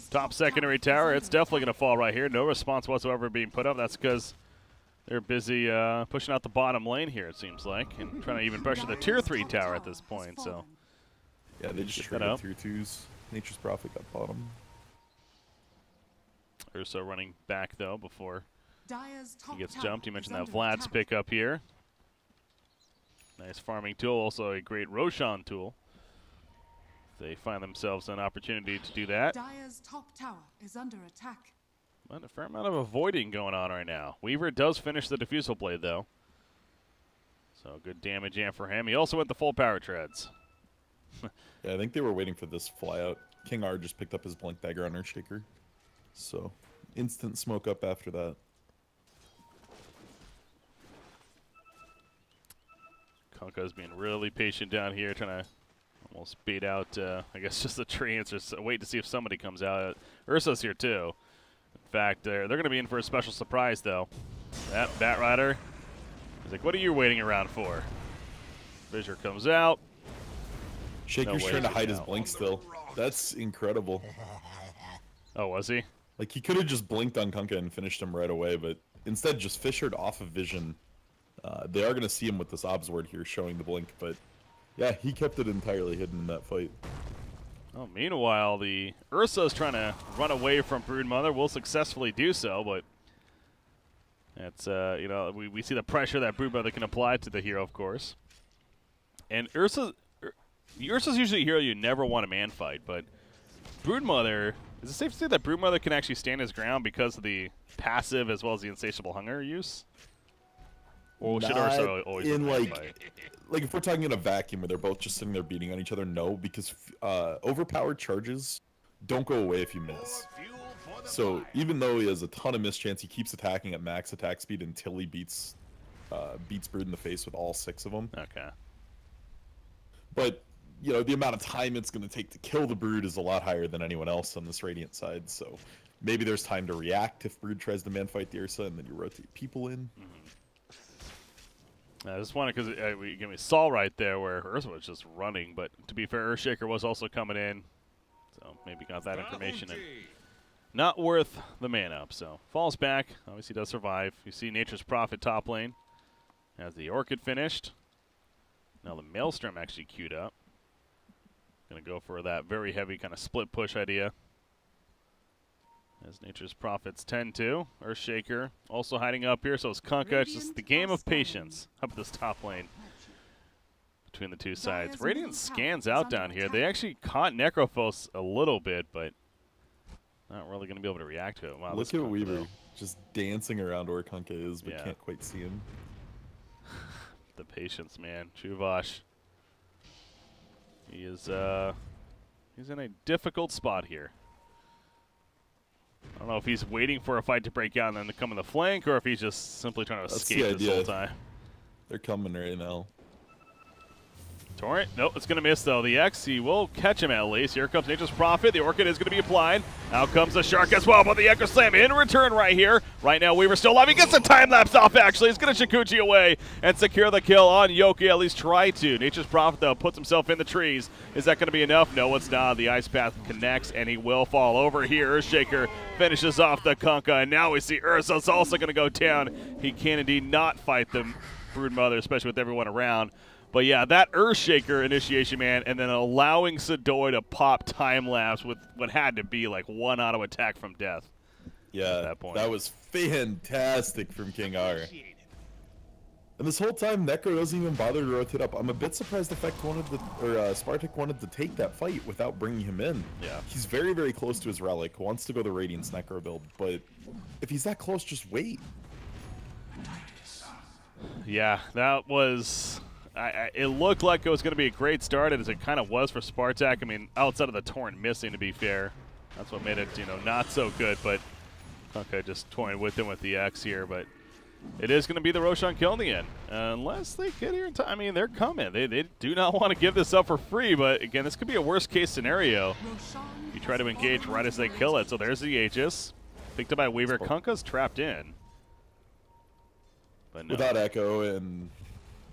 [SPEAKER 1] Top secondary tower, it's definitely going to fall right here. No response whatsoever being put up. That's because they're busy pushing out the bottom lane here, it seems like, and trying to even pressure the tier 3 tower at this point. So
[SPEAKER 2] yeah, they just traded tier 2s. Nature's Prophet got bottom.
[SPEAKER 1] Ursa running back, though, before he gets jumped. You mentioned that Vlad's pick up here. Nice farming tool, also a great Roshan tool They find themselves an opportunity to do that.
[SPEAKER 3] Dire's top tower is under attack.
[SPEAKER 1] But a fair amount of avoiding going on right now. Weaver does finish the Diffusal Blade, though. So good damage in for him. He also went the full power treads.
[SPEAKER 2] Yeah, I think they were waiting for this fly out. King R just picked up his Blink Dagger on Earthshaker. So, instant smoke up after that.
[SPEAKER 1] Kunkka's being really patient down here, trying to almost bait out, I guess, just the treants, or wait to see if somebody comes out. Ursa's here, too. In fact, they're going to be in for a special surprise, though. That Bat Rider is like, what are you waiting around for? Fissure comes out.
[SPEAKER 2] Shaker's trying to hide his blink still. That's incredible.
[SPEAKER 1] Oh, was he?
[SPEAKER 2] Like, he could have just blinked on Kunkka and finished him right away, but instead just fissured off of vision. They are going to see him with this obs ward here showing the blink, but yeah, he kept it entirely hidden in that fight.
[SPEAKER 1] Oh, meanwhile, the Ursa is trying to run away from Broodmother. Will successfully do so, but it's, you know, we see the pressure that Broodmother can apply to the hero, of course. And Ursa's usually a hero you never want to man fight, but Broodmother, is it safe to say that Broodmother can actually stand his ground because of the passive as well as the Insatiable Hunger use? Or should Ursa always
[SPEAKER 2] in
[SPEAKER 1] man
[SPEAKER 2] like,
[SPEAKER 1] fight?
[SPEAKER 2] like if we're talking in a vacuum where they're both just sitting there beating on each other, no, because overpowered charges don't go away if you miss. So even though he has a ton of mischance, he keeps attacking at max attack speed until he beats Brood in the face with all 6 of them.
[SPEAKER 1] Okay.
[SPEAKER 2] But you know, the amount of time it's going to take to kill the Brood is a lot higher than anyone else on this Radiant side. So maybe there's time to react if Brood tries to man fight the Ursa, and then you rotate people in.
[SPEAKER 1] I just wanted, because we saw right there where Ursa was just running, but to be fair, Earthshaker was also coming in, so maybe got that information. And not worth the man up, so falls back. Obviously does survive. You see Nature's Prophet top lane as the Orchid finished. Now the Maelstrom actually queued up. Gonna go for that very heavy kind of split push idea. As Nature's Prophets tend to. Earthshaker also hiding up here, so it's Kunkka. It's just the game of patience up this top lane between the two sides. Radiant scans out down here. They actually caught Necrophos a little bit, but not really going to be able to react to it. Wow,
[SPEAKER 2] look at Weaver just dancing around where Kunkka is, but can't quite see him.
[SPEAKER 1] The patience, man. Chuvash. He is he's in a difficult spot here. I don't know if he's waiting for a fight to break out and then to come in the flank, or if he's just simply trying to escape this whole time.
[SPEAKER 2] They're coming right now.
[SPEAKER 1] Torrent, nope, it's going to miss though. The X, he will catch him at least. Here comes Nature's Prophet. The Orchid is going to be applied. Out comes the Shark as well, but the Echo Slam in return right here. Right now, Weaver still alive. He gets the time-lapse off, actually. He's going to Shikuchi away and secure the kill on Yoki, at least try to. Nature's Prophet, though, puts himself in the trees. Is that going to be enough? No, it's not. The Ice Path connects, and he will fall over here. Earthshaker finishes off the Kunkka, and now we see Ursa's also going to go down. He can indeed not fight the Broodmother, especially with everyone around. But yeah, that Earthshaker initiation, man, and then allowing Sadoy to pop time-lapse with what had to be like one auto attack from death.
[SPEAKER 2] Yeah,
[SPEAKER 1] at that point.
[SPEAKER 2] That was fantastic from King R. And this whole time, Necro doesn't even bother to rotate up. I'm a bit surprised Spartak wanted to take that fight without bringing him in.
[SPEAKER 1] Yeah.
[SPEAKER 2] He's very, very close to his relic, wants to go the Radiance Necro build, but if he's that close, just wait.
[SPEAKER 1] Yeah, that was... it looked like it was going to be a great start, as it kind of was for Spartak. I mean, outside of the Torrent missing, to be fair. That's what made it, you know, not so good, but okay, just toying with him with the X here, but it is going to be the Roshan kill in the end. Unless they get here in time. I mean, they're coming. They do not want to give this up for free, but again, this could be a worst-case scenario. You try to engage right as they kill it. So there's the Aegis. Picked up by Weaver. Kunkka's trapped in. But no.
[SPEAKER 2] Without Echo, and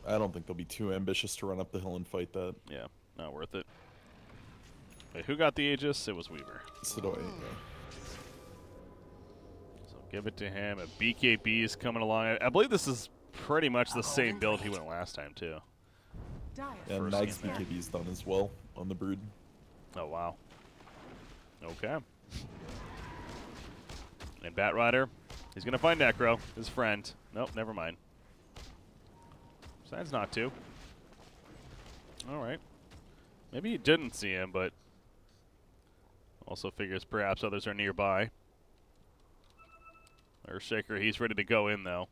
[SPEAKER 2] I don't think they'll be too ambitious to run up the hill and fight that.
[SPEAKER 1] Yeah, not worth it. Wait, who got the Aegis? It was Weaver.
[SPEAKER 2] Sadoy, yeah.
[SPEAKER 1] So give it to him. A BKB is coming along. I believe this is pretty much the same build he went last time, too.
[SPEAKER 2] And Mag's BKB is done as well on the Brood.
[SPEAKER 1] Oh, wow. Okay. And Bat Rider, he's going to find Necro, his friend. Nope, never mind. Decides not to. All right. Maybe he didn't see him, but also figures perhaps others are nearby. Earthshaker, he's ready to go in, though.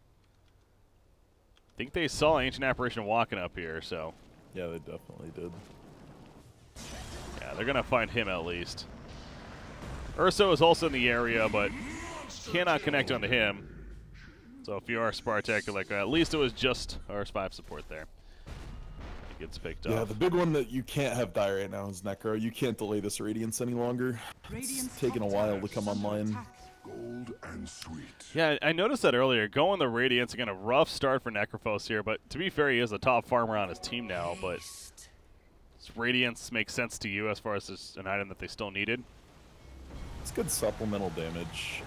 [SPEAKER 1] I think they saw Ancient Apparition walking up here, so.
[SPEAKER 2] Yeah, they definitely did.
[SPEAKER 1] Yeah, they're going to find him at least. Urso is also in the area, but cannot connect onto him. So if you are Spartak, you're like, at least it was just RS5 support there. It gets picked up.
[SPEAKER 2] Yeah, the big one that you can't have die right now is Necro. You can't delay this Radiance any longer. It's taken a while to come online.
[SPEAKER 4] Gold and sweet.
[SPEAKER 1] Yeah, I noticed that earlier. Going the Radiance, again, a rough start for Necrophos here, but to be fair, he is a top farmer on his team now, but does Radiance make sense to you as far as an item that they still needed?
[SPEAKER 2] It's good supplemental damage.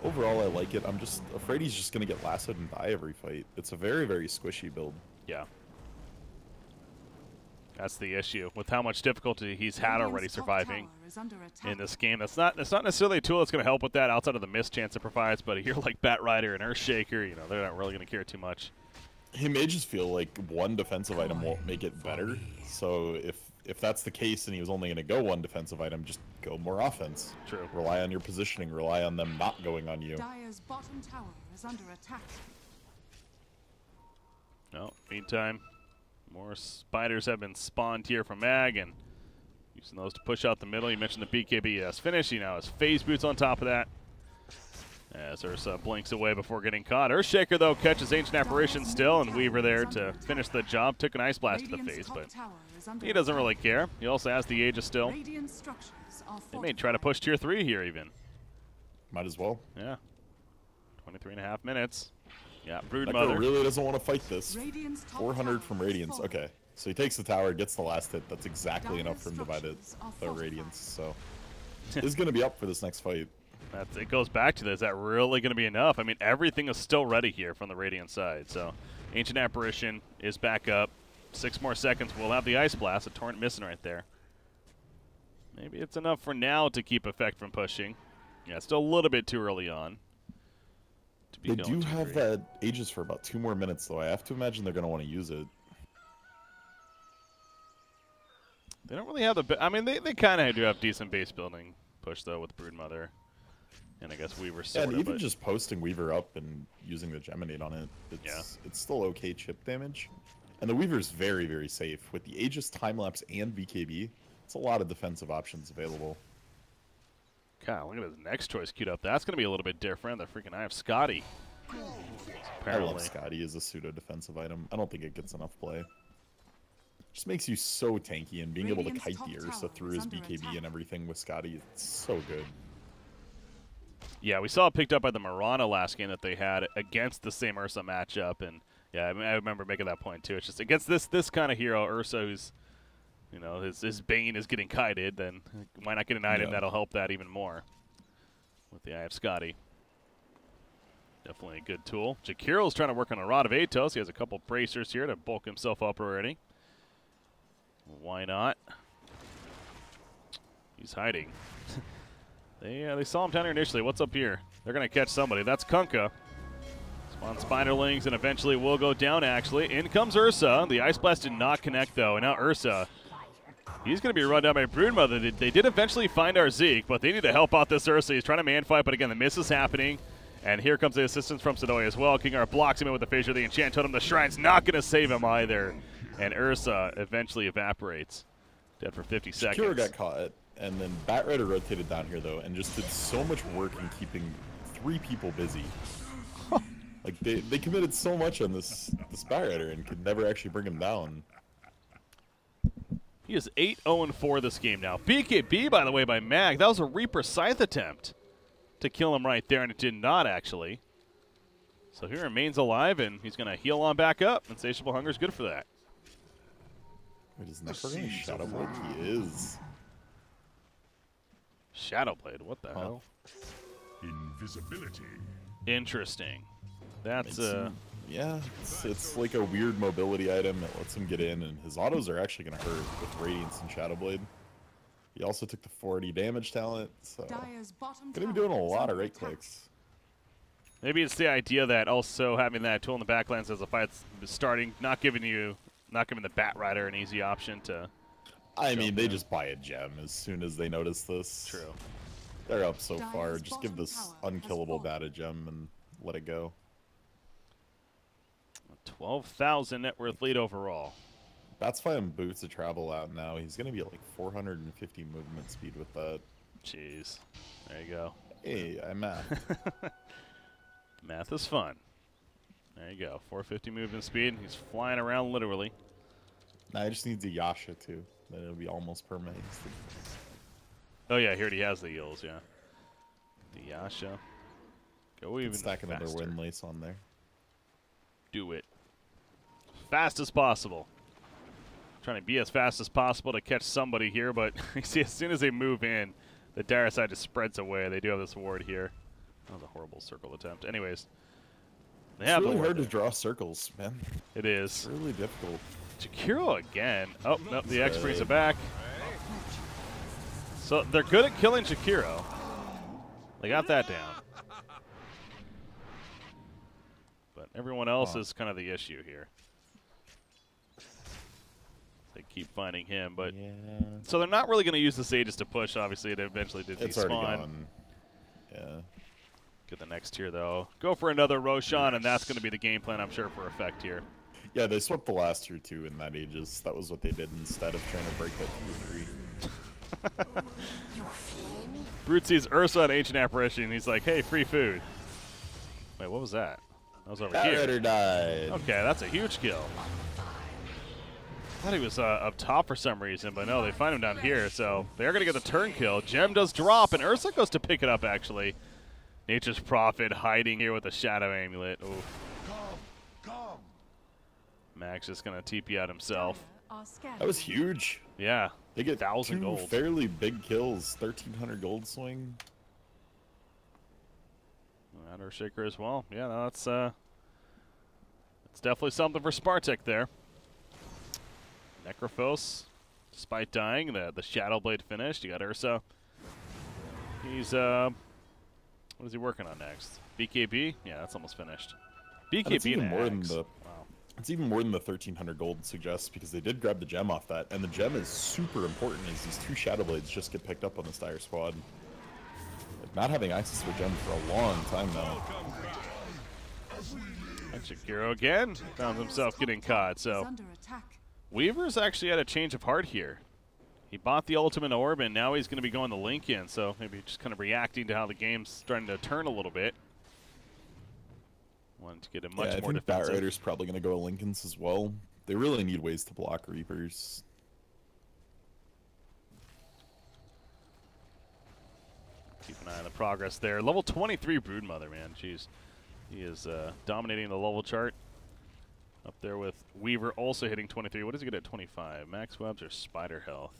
[SPEAKER 2] Overall, I like it. I'm just afraid he's just going to get lassoed and die every fight. It's a very, very squishy build.
[SPEAKER 1] Yeah. That's the issue with how much difficulty he's had already surviving in this game. That's not necessarily a tool that's going to help with that outside of the miss chance it provides, but a hero like Bat Rider and Earthshaker, you know, they're not really going to care too much.
[SPEAKER 2] He may just feel like one defensive item won't make it better. So if that's the case and he was only going to go one defensive item, just go more offense.
[SPEAKER 1] True.
[SPEAKER 2] Rely on your positioning. Rely on them not going on you.
[SPEAKER 3] Dire's bottom tower is under attack.
[SPEAKER 1] No, meantime, more spiders have been spawned here from Mag, and using those to push out the middle. You mentioned the BKB finish. He now has phase boots on top of that. As Ursa blinks away before getting caught. Earthshaker, though, catches Ancient Apparition still, and Weaver there to finish the job. Took an Ice Blast to the face, but he doesn't really care. He also has the Aegis still. They may try to push tier 3 here, even.
[SPEAKER 2] Might as well.
[SPEAKER 1] Yeah. 23.5 minutes. Yeah, Brood
[SPEAKER 2] Necro
[SPEAKER 1] Mother.
[SPEAKER 2] really doesn't want to fight this. 400 from Radiance. Okay. So he takes the tower, gets the last hit. That's exactly enough for him to buy the Radiance. So he's going to be up for this next fight.
[SPEAKER 1] It goes back to this. Is that really going to be enough? I mean, everything is still ready here from the Radiant side. So Ancient Apparition is back up. 6 more seconds. We'll have the Ice Blast. A Torrent missing right there. Maybe it's enough for now to keep effect from pushing. Yeah, it's still a little bit too early on.
[SPEAKER 2] They do have that Aegis for about 2 more minutes, though. I have to imagine they're going to want to use it.
[SPEAKER 1] They don't really have the... I mean, they kind of do have decent base building push, though, with Brood Mother. And I guess Weaver sort
[SPEAKER 2] and even just posting Weaver up and using the Geminate on it, it's still okay chip damage. And the Weaver's very, very safe. With the Aegis, Timelapse, and BKB, it's a lot of defensive options available.
[SPEAKER 1] God, look at his next choice queued up. That's going to be a little bit different. The freaking Eye of Scotty.
[SPEAKER 2] Apparently. I love Scotty as a pseudo-defensive item. I don't think it gets enough play. Just makes you so tanky, and being able to kite the Ursa through his BKB and everything with Scotty, it's so good.
[SPEAKER 1] Yeah, we saw it picked up by the Mirana last game that they had against the same Ursa matchup, and yeah, I remember making that point too. It's just against this kind of hero, Ursa, who's, you know, his Bane is getting kited, then why not get an item that'll help that even more with the Eye of Scotty. Definitely a good tool. Jakiro's trying to work on a Rod of Atos. He has a couple bracers here to bulk himself up already. Why not? He's hiding. They saw him down here initially. What's up here? They're going to catch somebody. That's Kunkka. Spawn Spiderlings, and eventually will go down, actually. In comes Ursa. The Ice Blast did not connect, though. And now Ursa, he's going to be run down by Broodmother. They did eventually find our Zeke, but they need to help out this Ursa. He's trying to man fight, but again, the miss is happening. And here comes the assistance from Sonoya as well. Kingar blocks him in with the Phasure. The Enchant Totem. The Shrine's not going to save him either. And Ursa eventually evaporates. Dead for 50 seconds.
[SPEAKER 2] Kira got caught, and then Bat Rider rotated down here, though, and just did so much work in keeping 3 people busy. Like, they committed so much on this Bat Rider and could never actually bring him down.
[SPEAKER 1] He is 8-0-4 this game now. BKB, by the way, by Mag. That was a Reaper Scythe attempt to kill him right there, and it did not, actually. So he remains alive, and he's going to heal on back up. Insatiable Hunger is good for that.
[SPEAKER 2] Wait, is Necro going to Shadow Blade? He is.
[SPEAKER 1] Shadowblade, what the hell?
[SPEAKER 4] Invisibility.
[SPEAKER 1] Interesting. That's
[SPEAKER 2] yeah, it's like a weird mobility item that lets him get in, and his autos are actually going to hurt with Radiance and Shadowblade. He also took the 40 damage talent, so going to be doing a lot of right clicks.
[SPEAKER 1] Maybe it's the idea that also having that tool in the backlands as a fight's starting, not giving the Bat Rider an easy option to
[SPEAKER 2] I mean, they just buy a gem as soon as they notice this.
[SPEAKER 1] True.
[SPEAKER 2] They're up so far.
[SPEAKER 3] Dire's
[SPEAKER 2] Just give
[SPEAKER 3] bottom
[SPEAKER 2] this
[SPEAKER 3] tower has
[SPEAKER 2] unkillable
[SPEAKER 3] fallen.
[SPEAKER 2] bat a gem and let it go.
[SPEAKER 1] 12,000 net worth lead overall.
[SPEAKER 2] That's fine boots to travel out now. He's going to be at like 450 movement speed with that.
[SPEAKER 1] Jeez. There you go.
[SPEAKER 2] Hey, I math.
[SPEAKER 1] Math is fun. There you go. 450 movement speed. He's flying around literally.
[SPEAKER 2] Now I just need the Yasha too. Then it'll be almost permanent.
[SPEAKER 1] Oh yeah, here he has the heals, yeah. The Yasha. Go even
[SPEAKER 2] Stack another
[SPEAKER 1] faster.
[SPEAKER 2] wind lace on there.
[SPEAKER 1] Do it. Fast as possible. Trying to be as fast as possible to catch somebody here, but you see, as soon as they move in, the dire side just spreads away. They do have this ward here. That was a horrible circle attempt. Anyways, they
[SPEAKER 2] It's
[SPEAKER 1] have
[SPEAKER 2] really
[SPEAKER 1] the ward
[SPEAKER 2] hard to
[SPEAKER 1] there.
[SPEAKER 2] draw circles, man.
[SPEAKER 1] It
[SPEAKER 2] It's
[SPEAKER 1] is.
[SPEAKER 2] really difficult.
[SPEAKER 1] Jakiro again. Oh, no, the X brings it back. So they're good at killing Jakiro. They got that down. But everyone else is kind of the issue here. They keep finding him, but
[SPEAKER 2] Yeah.
[SPEAKER 1] so they're not really going to use the Sages to push. Obviously, it eventually did
[SPEAKER 2] It's
[SPEAKER 1] despawn.
[SPEAKER 2] already gone. Yeah.
[SPEAKER 1] Get the next tier though. Go for another Roshan, and that's going to be the game plan, I'm sure, for effect here.
[SPEAKER 2] Yeah, they swept the last tier 2 in that Aegis. That was what they did instead of trying to break that tier 3.
[SPEAKER 1] Brute sees Ursa on Ancient Apparition. He's like, "Hey, free food." Wait, what was that? That was over
[SPEAKER 2] That
[SPEAKER 1] here.
[SPEAKER 2] rider died.
[SPEAKER 1] Okay, that's a huge kill. I thought he was up top for some reason, but no, they find him down here, so they're going to get the turn kill. Gem does drop, and Ursa goes to pick it up, actually. Nature's Prophet hiding here with a Shadow Amulet. Ooh. Max just going to TP out himself.
[SPEAKER 2] That was huge.
[SPEAKER 1] Yeah,
[SPEAKER 2] They get
[SPEAKER 1] 1,000
[SPEAKER 2] two
[SPEAKER 1] gold.
[SPEAKER 2] fairly big kills. 1,300 gold swing.
[SPEAKER 1] And Earthshaker as well. Yeah, no, that's definitely something for Spartak there. Necrophos, despite dying, the Shadow Blade finished. You got Ursa. He's what is he working on next? BKB? Yeah, that's almost finished.
[SPEAKER 2] And it's
[SPEAKER 1] BKB
[SPEAKER 2] even
[SPEAKER 1] and
[SPEAKER 2] more than
[SPEAKER 1] Axe.
[SPEAKER 2] the
[SPEAKER 1] Wow.
[SPEAKER 2] It's even more than the 1,300 gold suggests because they did grab the gem off that, and the gem is super important as these 2 Shadow Blades just get picked up on this dire squad. Like, not having access to a gem for a long time now.
[SPEAKER 1] And Shakiro again found himself getting caught. So
[SPEAKER 3] Under attack.
[SPEAKER 1] Weaver's actually had a change of heart here. He bought the Ultimate Orb, and now he's going to be going the Link in. So maybe just kind of reacting to how the game's starting to turn a little bit. Wanted to get a much
[SPEAKER 2] Yeah, I
[SPEAKER 1] more
[SPEAKER 2] think Bat
[SPEAKER 1] defensive.
[SPEAKER 2] Rider's probably going to go to Lincoln's as well. They really need ways to block Reapers.
[SPEAKER 1] Keep an eye on the progress there. Level 23 Broodmother, man. Jeez. He is dominating the level chart. Up there with Weaver also hitting 23. What does he get at 25? Max webs or spider health?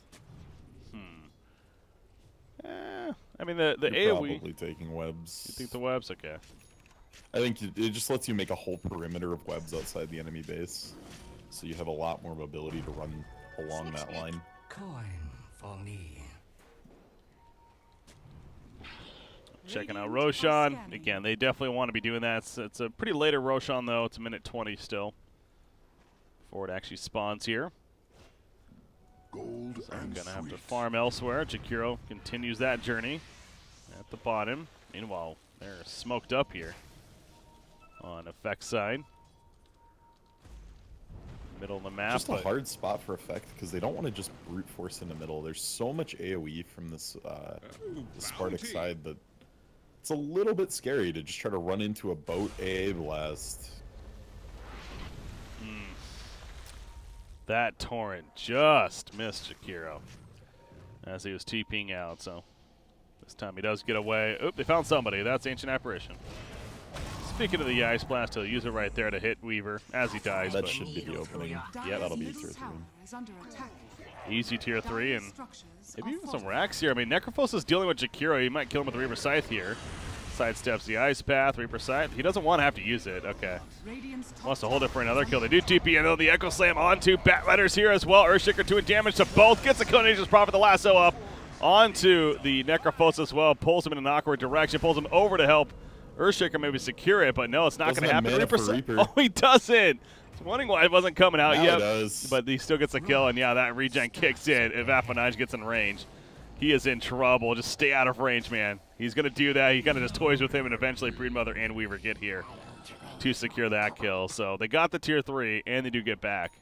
[SPEAKER 1] I mean, the
[SPEAKER 2] You're
[SPEAKER 1] AoE.
[SPEAKER 2] probably taking webs.
[SPEAKER 1] You think the webs? Okay.
[SPEAKER 2] I think it just lets you make a whole perimeter of webs outside the enemy base. So you have a lot more mobility to run along that line.
[SPEAKER 5] Coin for me.
[SPEAKER 1] Checking out
[SPEAKER 3] Radiant are
[SPEAKER 1] Roshan.
[SPEAKER 3] scanning.
[SPEAKER 1] Again, they definitely want to be doing that. It's a pretty later Roshan, though. It's a minute 20 still before it actually spawns here.
[SPEAKER 4] Gold
[SPEAKER 1] So I'm
[SPEAKER 4] and
[SPEAKER 1] going to have to
[SPEAKER 4] sweet.
[SPEAKER 1] farm elsewhere. Jakiro continues that journey at the bottom. Meanwhile, they're smoked up here on effect side. Middle of the map.
[SPEAKER 2] Just a
[SPEAKER 1] but
[SPEAKER 2] hard spot for effect because they don't want to just brute force in the middle. There's so much AoE from this the Spartak side that it's a little bit scary to just try to run into a boat AA blast.
[SPEAKER 1] that torrent just missed Jakiro as he was TPing out. So this time he does get away. Oop, they found somebody. That's Ancient Apparition. Speaking of the Ice Blast, he'll use it right there to hit Weaver as he dies.
[SPEAKER 2] That
[SPEAKER 1] but
[SPEAKER 2] should be the opening.
[SPEAKER 1] Yeah,
[SPEAKER 3] Dire's
[SPEAKER 2] that'll be
[SPEAKER 3] middle
[SPEAKER 2] tier 3.
[SPEAKER 3] tower is under attack.
[SPEAKER 1] easy tier 3
[SPEAKER 3] Dire's
[SPEAKER 1] and
[SPEAKER 3] structures
[SPEAKER 1] maybe
[SPEAKER 3] are
[SPEAKER 1] even some
[SPEAKER 3] falling.
[SPEAKER 1] racks here. I mean, Necrophos is dealing with Jakiro. He might kill him with the Reaper Scythe here. Sidesteps the Ice Path, Reaper Scythe. He doesn't want to have to use it. Okay.
[SPEAKER 3] Radiant's top
[SPEAKER 1] Wants to hold it for another kill. They do TP, and then the Echo Slam onto Bat Riders here as well. Earthshaker doing damage to both. Gets the Contagious Prophet, the lasso up onto the Necrophos as well. Pulls him in an awkward direction. Pulls him over to help Earthshaker maybe secure it, but no, it's not going
[SPEAKER 2] Doesn't
[SPEAKER 1] to
[SPEAKER 2] have
[SPEAKER 1] happen.
[SPEAKER 2] mana for
[SPEAKER 1] Scythe-
[SPEAKER 2] Reaper.
[SPEAKER 1] Oh, he doesn't. Wondering why it wasn't coming out
[SPEAKER 2] Now
[SPEAKER 1] yet,
[SPEAKER 2] it does.
[SPEAKER 1] but he still gets a kill, and yeah, that regen kicks in. If Afonage gets in range, he is in trouble. Just stay out of range, man. He's going to do that. He kind of just toys with him, and eventually Broodmother and Weaver get here to secure that kill. So they got the tier 3, and they do get back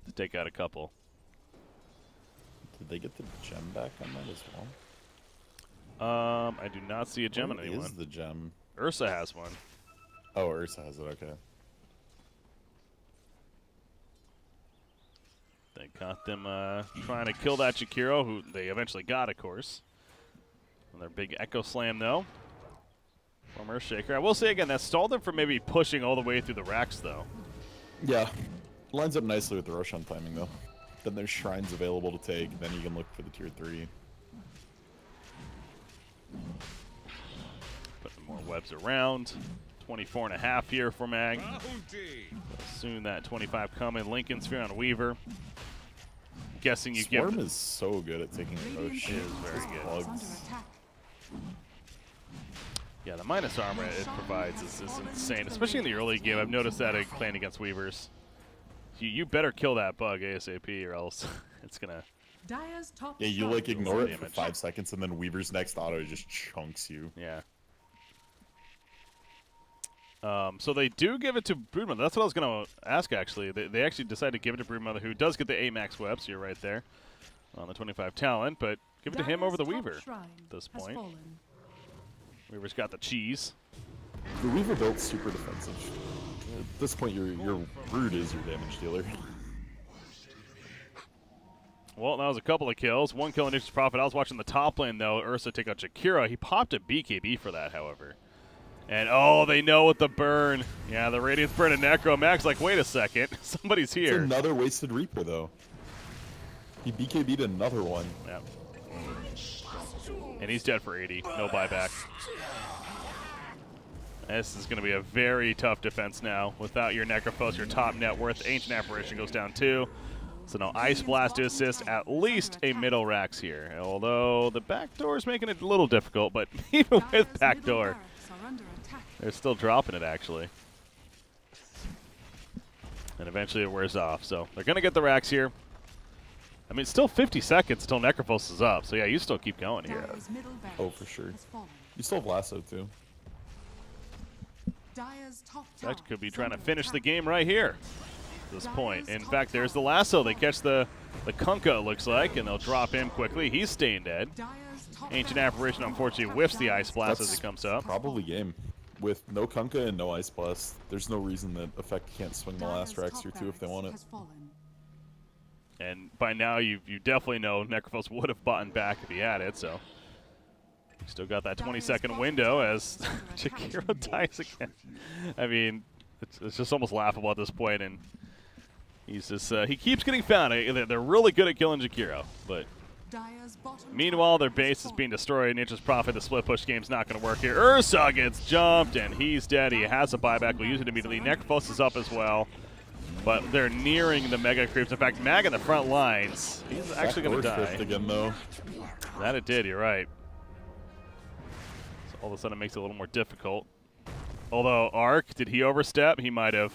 [SPEAKER 1] to take out a couple.
[SPEAKER 2] Did they get the gem back on that as well?
[SPEAKER 1] I do not see a gem on
[SPEAKER 2] Where
[SPEAKER 1] anyone.
[SPEAKER 2] is the gem?
[SPEAKER 1] Ursa has one.
[SPEAKER 2] Oh, Ursa has it. Okay.
[SPEAKER 1] They caught them trying to kill that Jakiro, who they eventually got, of course. And their big Echo Slam, though, from Earthshaker. I will say again, that stalled them from maybe pushing all the way through the racks, though.
[SPEAKER 2] Yeah. Lines up nicely with the Roshan timing, though. Then there's shrines available to take. Then you can look for the tier 3.
[SPEAKER 1] Putting more webs around. 24.5 here for Mag. Soon that 25 coming. Lincoln Sphere on Weaver. Guessing you
[SPEAKER 2] Swarm
[SPEAKER 1] give.
[SPEAKER 2] is so good at taking a push.
[SPEAKER 1] It is very good.
[SPEAKER 2] Plugs.
[SPEAKER 1] Yeah, the minus armor it provides is insane, especially in the early game. I've noticed that playing against Weavers. You better kill that bug ASAP, or else it's gonna.
[SPEAKER 2] Yeah, you like ignore it for
[SPEAKER 1] damage.
[SPEAKER 2] 5 seconds, and then Weaver's next auto just chunks you.
[SPEAKER 1] Yeah. So they do give it to Broodmother. That's what I was going to ask, actually. They actually decided to give it to Broodmother, who does get the 8 max web, so you're right there on the 25 talent, but give it to him over the Weaver at this point. Weaver's got the cheese.
[SPEAKER 2] The Weaver build's super defensive. At this point, your Brood is your damage dealer.
[SPEAKER 1] Well, that was a couple of kills. 1 kill in Nature's Prophet. I was watching the top lane, though. Ursa take out Jakiro. He popped a BKB for that, however. And, oh, they know with the burn. Yeah, the Radiance burn and Necro. Mag's like, wait a second. Somebody's here.
[SPEAKER 2] It's another wasted Reaper, though. He BKB'd another one.
[SPEAKER 1] Yeah. And he's dead for 80. No buyback. This is going to be a very tough defense now. Without your Necrophos, your top net worth. Ancient Apparition goes down 2. So no Ice Blast to assist at least a middle racks here. Although the backdoor is making it a little difficult, but even with backdoor, they're still dropping it, actually. And eventually it wears off. So they're going to get the racks here. I mean, it's still 50 seconds until Necrophos is up. So, yeah, you still keep going here.
[SPEAKER 2] Oh, for sure. You still have Lasso, too.
[SPEAKER 1] That could be trying to finish the game right here at this point. In fact, there's the Lasso. They catch the Kunkka, it looks like, and they'll drop him quickly. He's staying dead. Ancient Apparition, unfortunately, whiffs the Ice Blast as he comes up.
[SPEAKER 2] Probably game. With no Kunkka and no Ice Blast, there's no reason that Effect can't swing the last racks here, too, if they want it.
[SPEAKER 1] And by now, you definitely know Necrophos would have bought back if he had it, so. Still got that 20-second window as Jakiro dies again. I mean, it's just almost laughable at this point, and he's just he keeps getting found. They're really good at killing Jakiro, but meanwhile their base is being destroyed. Nature's Prophet, the split push game's not going to work here. Ursa gets jumped, and he's dead. He has a buyback. We'll use it immediately. Necrophos is up as well, but they're nearing the mega creeps. In fact, Mag in the front lines. He's actually going to die.
[SPEAKER 2] Again, though.
[SPEAKER 1] That it did. You're right. All of a sudden it makes it a little more difficult. Although Arc, did he overstep? He might have.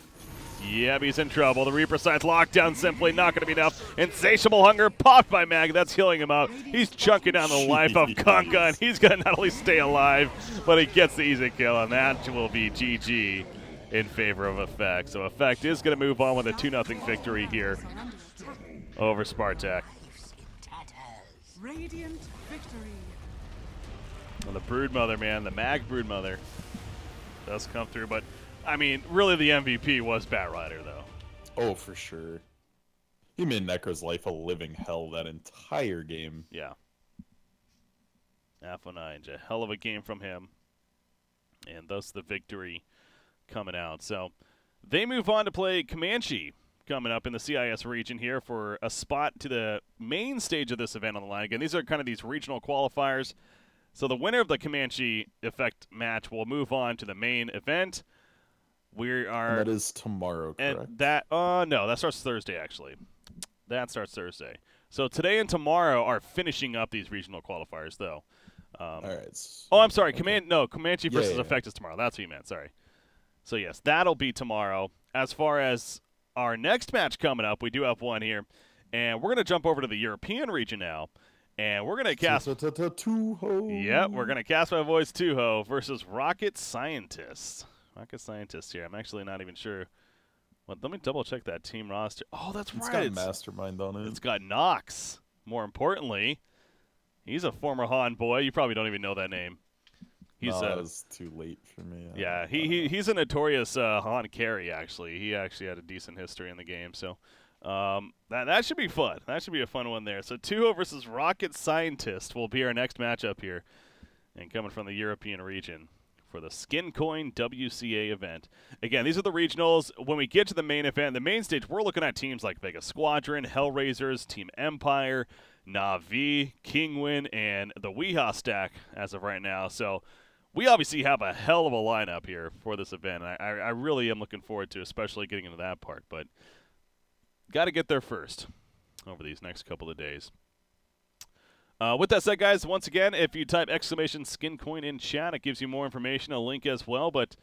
[SPEAKER 1] Yep, he's in trouble. The Reaper Side's locked down simply. Not going to be enough. Insatiable Hunger popped by Mag. That's healing him out. He's chunking down the life of Kunkka, and he's going to not only stay alive, but he gets the easy kill, and that will be GG in favor of Effect. So Effect is going to move on with a 2-0 victory here over Spartak.
[SPEAKER 3] Radiant victory.
[SPEAKER 1] Well, the Broodmother, man, the Mag Broodmother does come through. But, I mean, really the MVP was Batrider, though.
[SPEAKER 2] Oh, for sure. He made Necro's life a living hell that entire game.
[SPEAKER 1] Yeah. Afonage, a hell of a game from him. And thus the victory coming out. So they move on to play Comanche coming up in the CIS region here for a spot to the main stage of this event on the line. Again, these are kind of these regional qualifiers. So the winner of the Comanche Effect match will move on to the main event. We are.
[SPEAKER 2] And that is tomorrow, correct?
[SPEAKER 1] And that no, that starts Thursday actually. That starts Thursday. So today and tomorrow are finishing up these regional qualifiers, though.
[SPEAKER 2] All right.
[SPEAKER 1] Oh, I'm sorry. Comanche versus
[SPEAKER 2] yeah.
[SPEAKER 1] Effect is tomorrow. That's what you meant. Sorry. So yes, that'll be tomorrow. As far as our next match coming up, we do have one here, and we're going to jump over to the European region now, and we're going to cast.
[SPEAKER 2] Tuho.
[SPEAKER 1] Yep, we're going to cast my voice Tuho versus Rocket Scientist. Rocket Scientist here. I'm actually not even sure. Well, let me double check that team roster. Oh, that's
[SPEAKER 2] It's
[SPEAKER 1] right.
[SPEAKER 2] got Mastermind on it.
[SPEAKER 1] It's got Nox. More importantly, he's a former Han boy. You probably don't even know that name. He's
[SPEAKER 2] that was too late for me.
[SPEAKER 1] Yeah, he's a notorious Han carry. Actually, he actually had a decent history in the game. So that should be fun. That should be a fun one there. So Tuho versus Rocket Scientist will be our next matchup here, and coming from the European region for the SkinCoin WCA event. Again, these are the regionals. When we get to the main event, the main stage, we're looking at teams like Vega Squadron, Hellraisers, Team Empire, Na'Vi, Kingwin, and the Weehaw stack as of right now. So we obviously have a hell of a lineup here for this event. I really am looking forward to especially getting into that part, but got to get there first over these next couple of days. With that said, guys, once again, if you type !SkinCoin in chat, it gives you more information, a link as well. But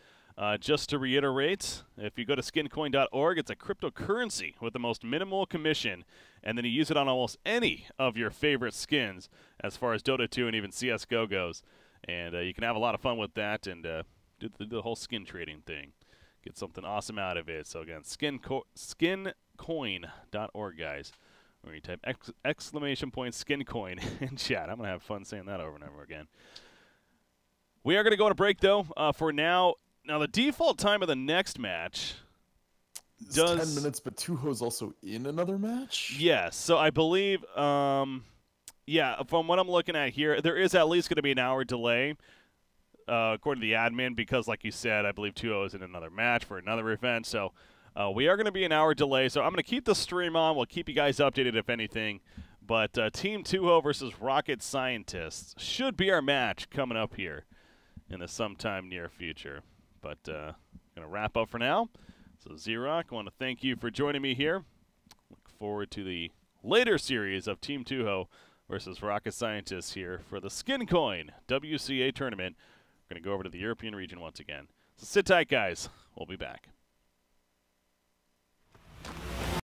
[SPEAKER 1] just to reiterate, if you go to skincoin.org, it's a cryptocurrency with the most minimal commission, and then you use it on almost any of your favorite skins as far as Dota 2 and even CSGO goes. And you can have a lot of fun with that and do the whole skin trading thing. Get something awesome out of it. So, again, skincoin.org, guys. Where you type !SkinCoin in chat. I'm going to have fun saying that over and over again. We are going to go on a break, though, for now. Now, the default time of the next match
[SPEAKER 2] does 10 minutes, but Tuho's also in another match?
[SPEAKER 1] Yes. So I believe, yeah, from what I'm looking at here, there is at least going to be an hour delay, according to the admin, because, like you said, I believe Tuho is in another match for another event. So we are going to be an hour delay, so I'm going to keep the stream on. We'll keep you guys updated if anything. But Team Tuho versus Rocket Scientists should be our match coming up here in the sometime near future. But going to wrap up for now. So ZrRock, I want to thank you for joining me here. Look forward to the later series of Team Tuho versus Rocket Scientists here for the SkinCoin WCA tournament. We're going to go over to the European region once again. So sit tight, guys. We'll be back.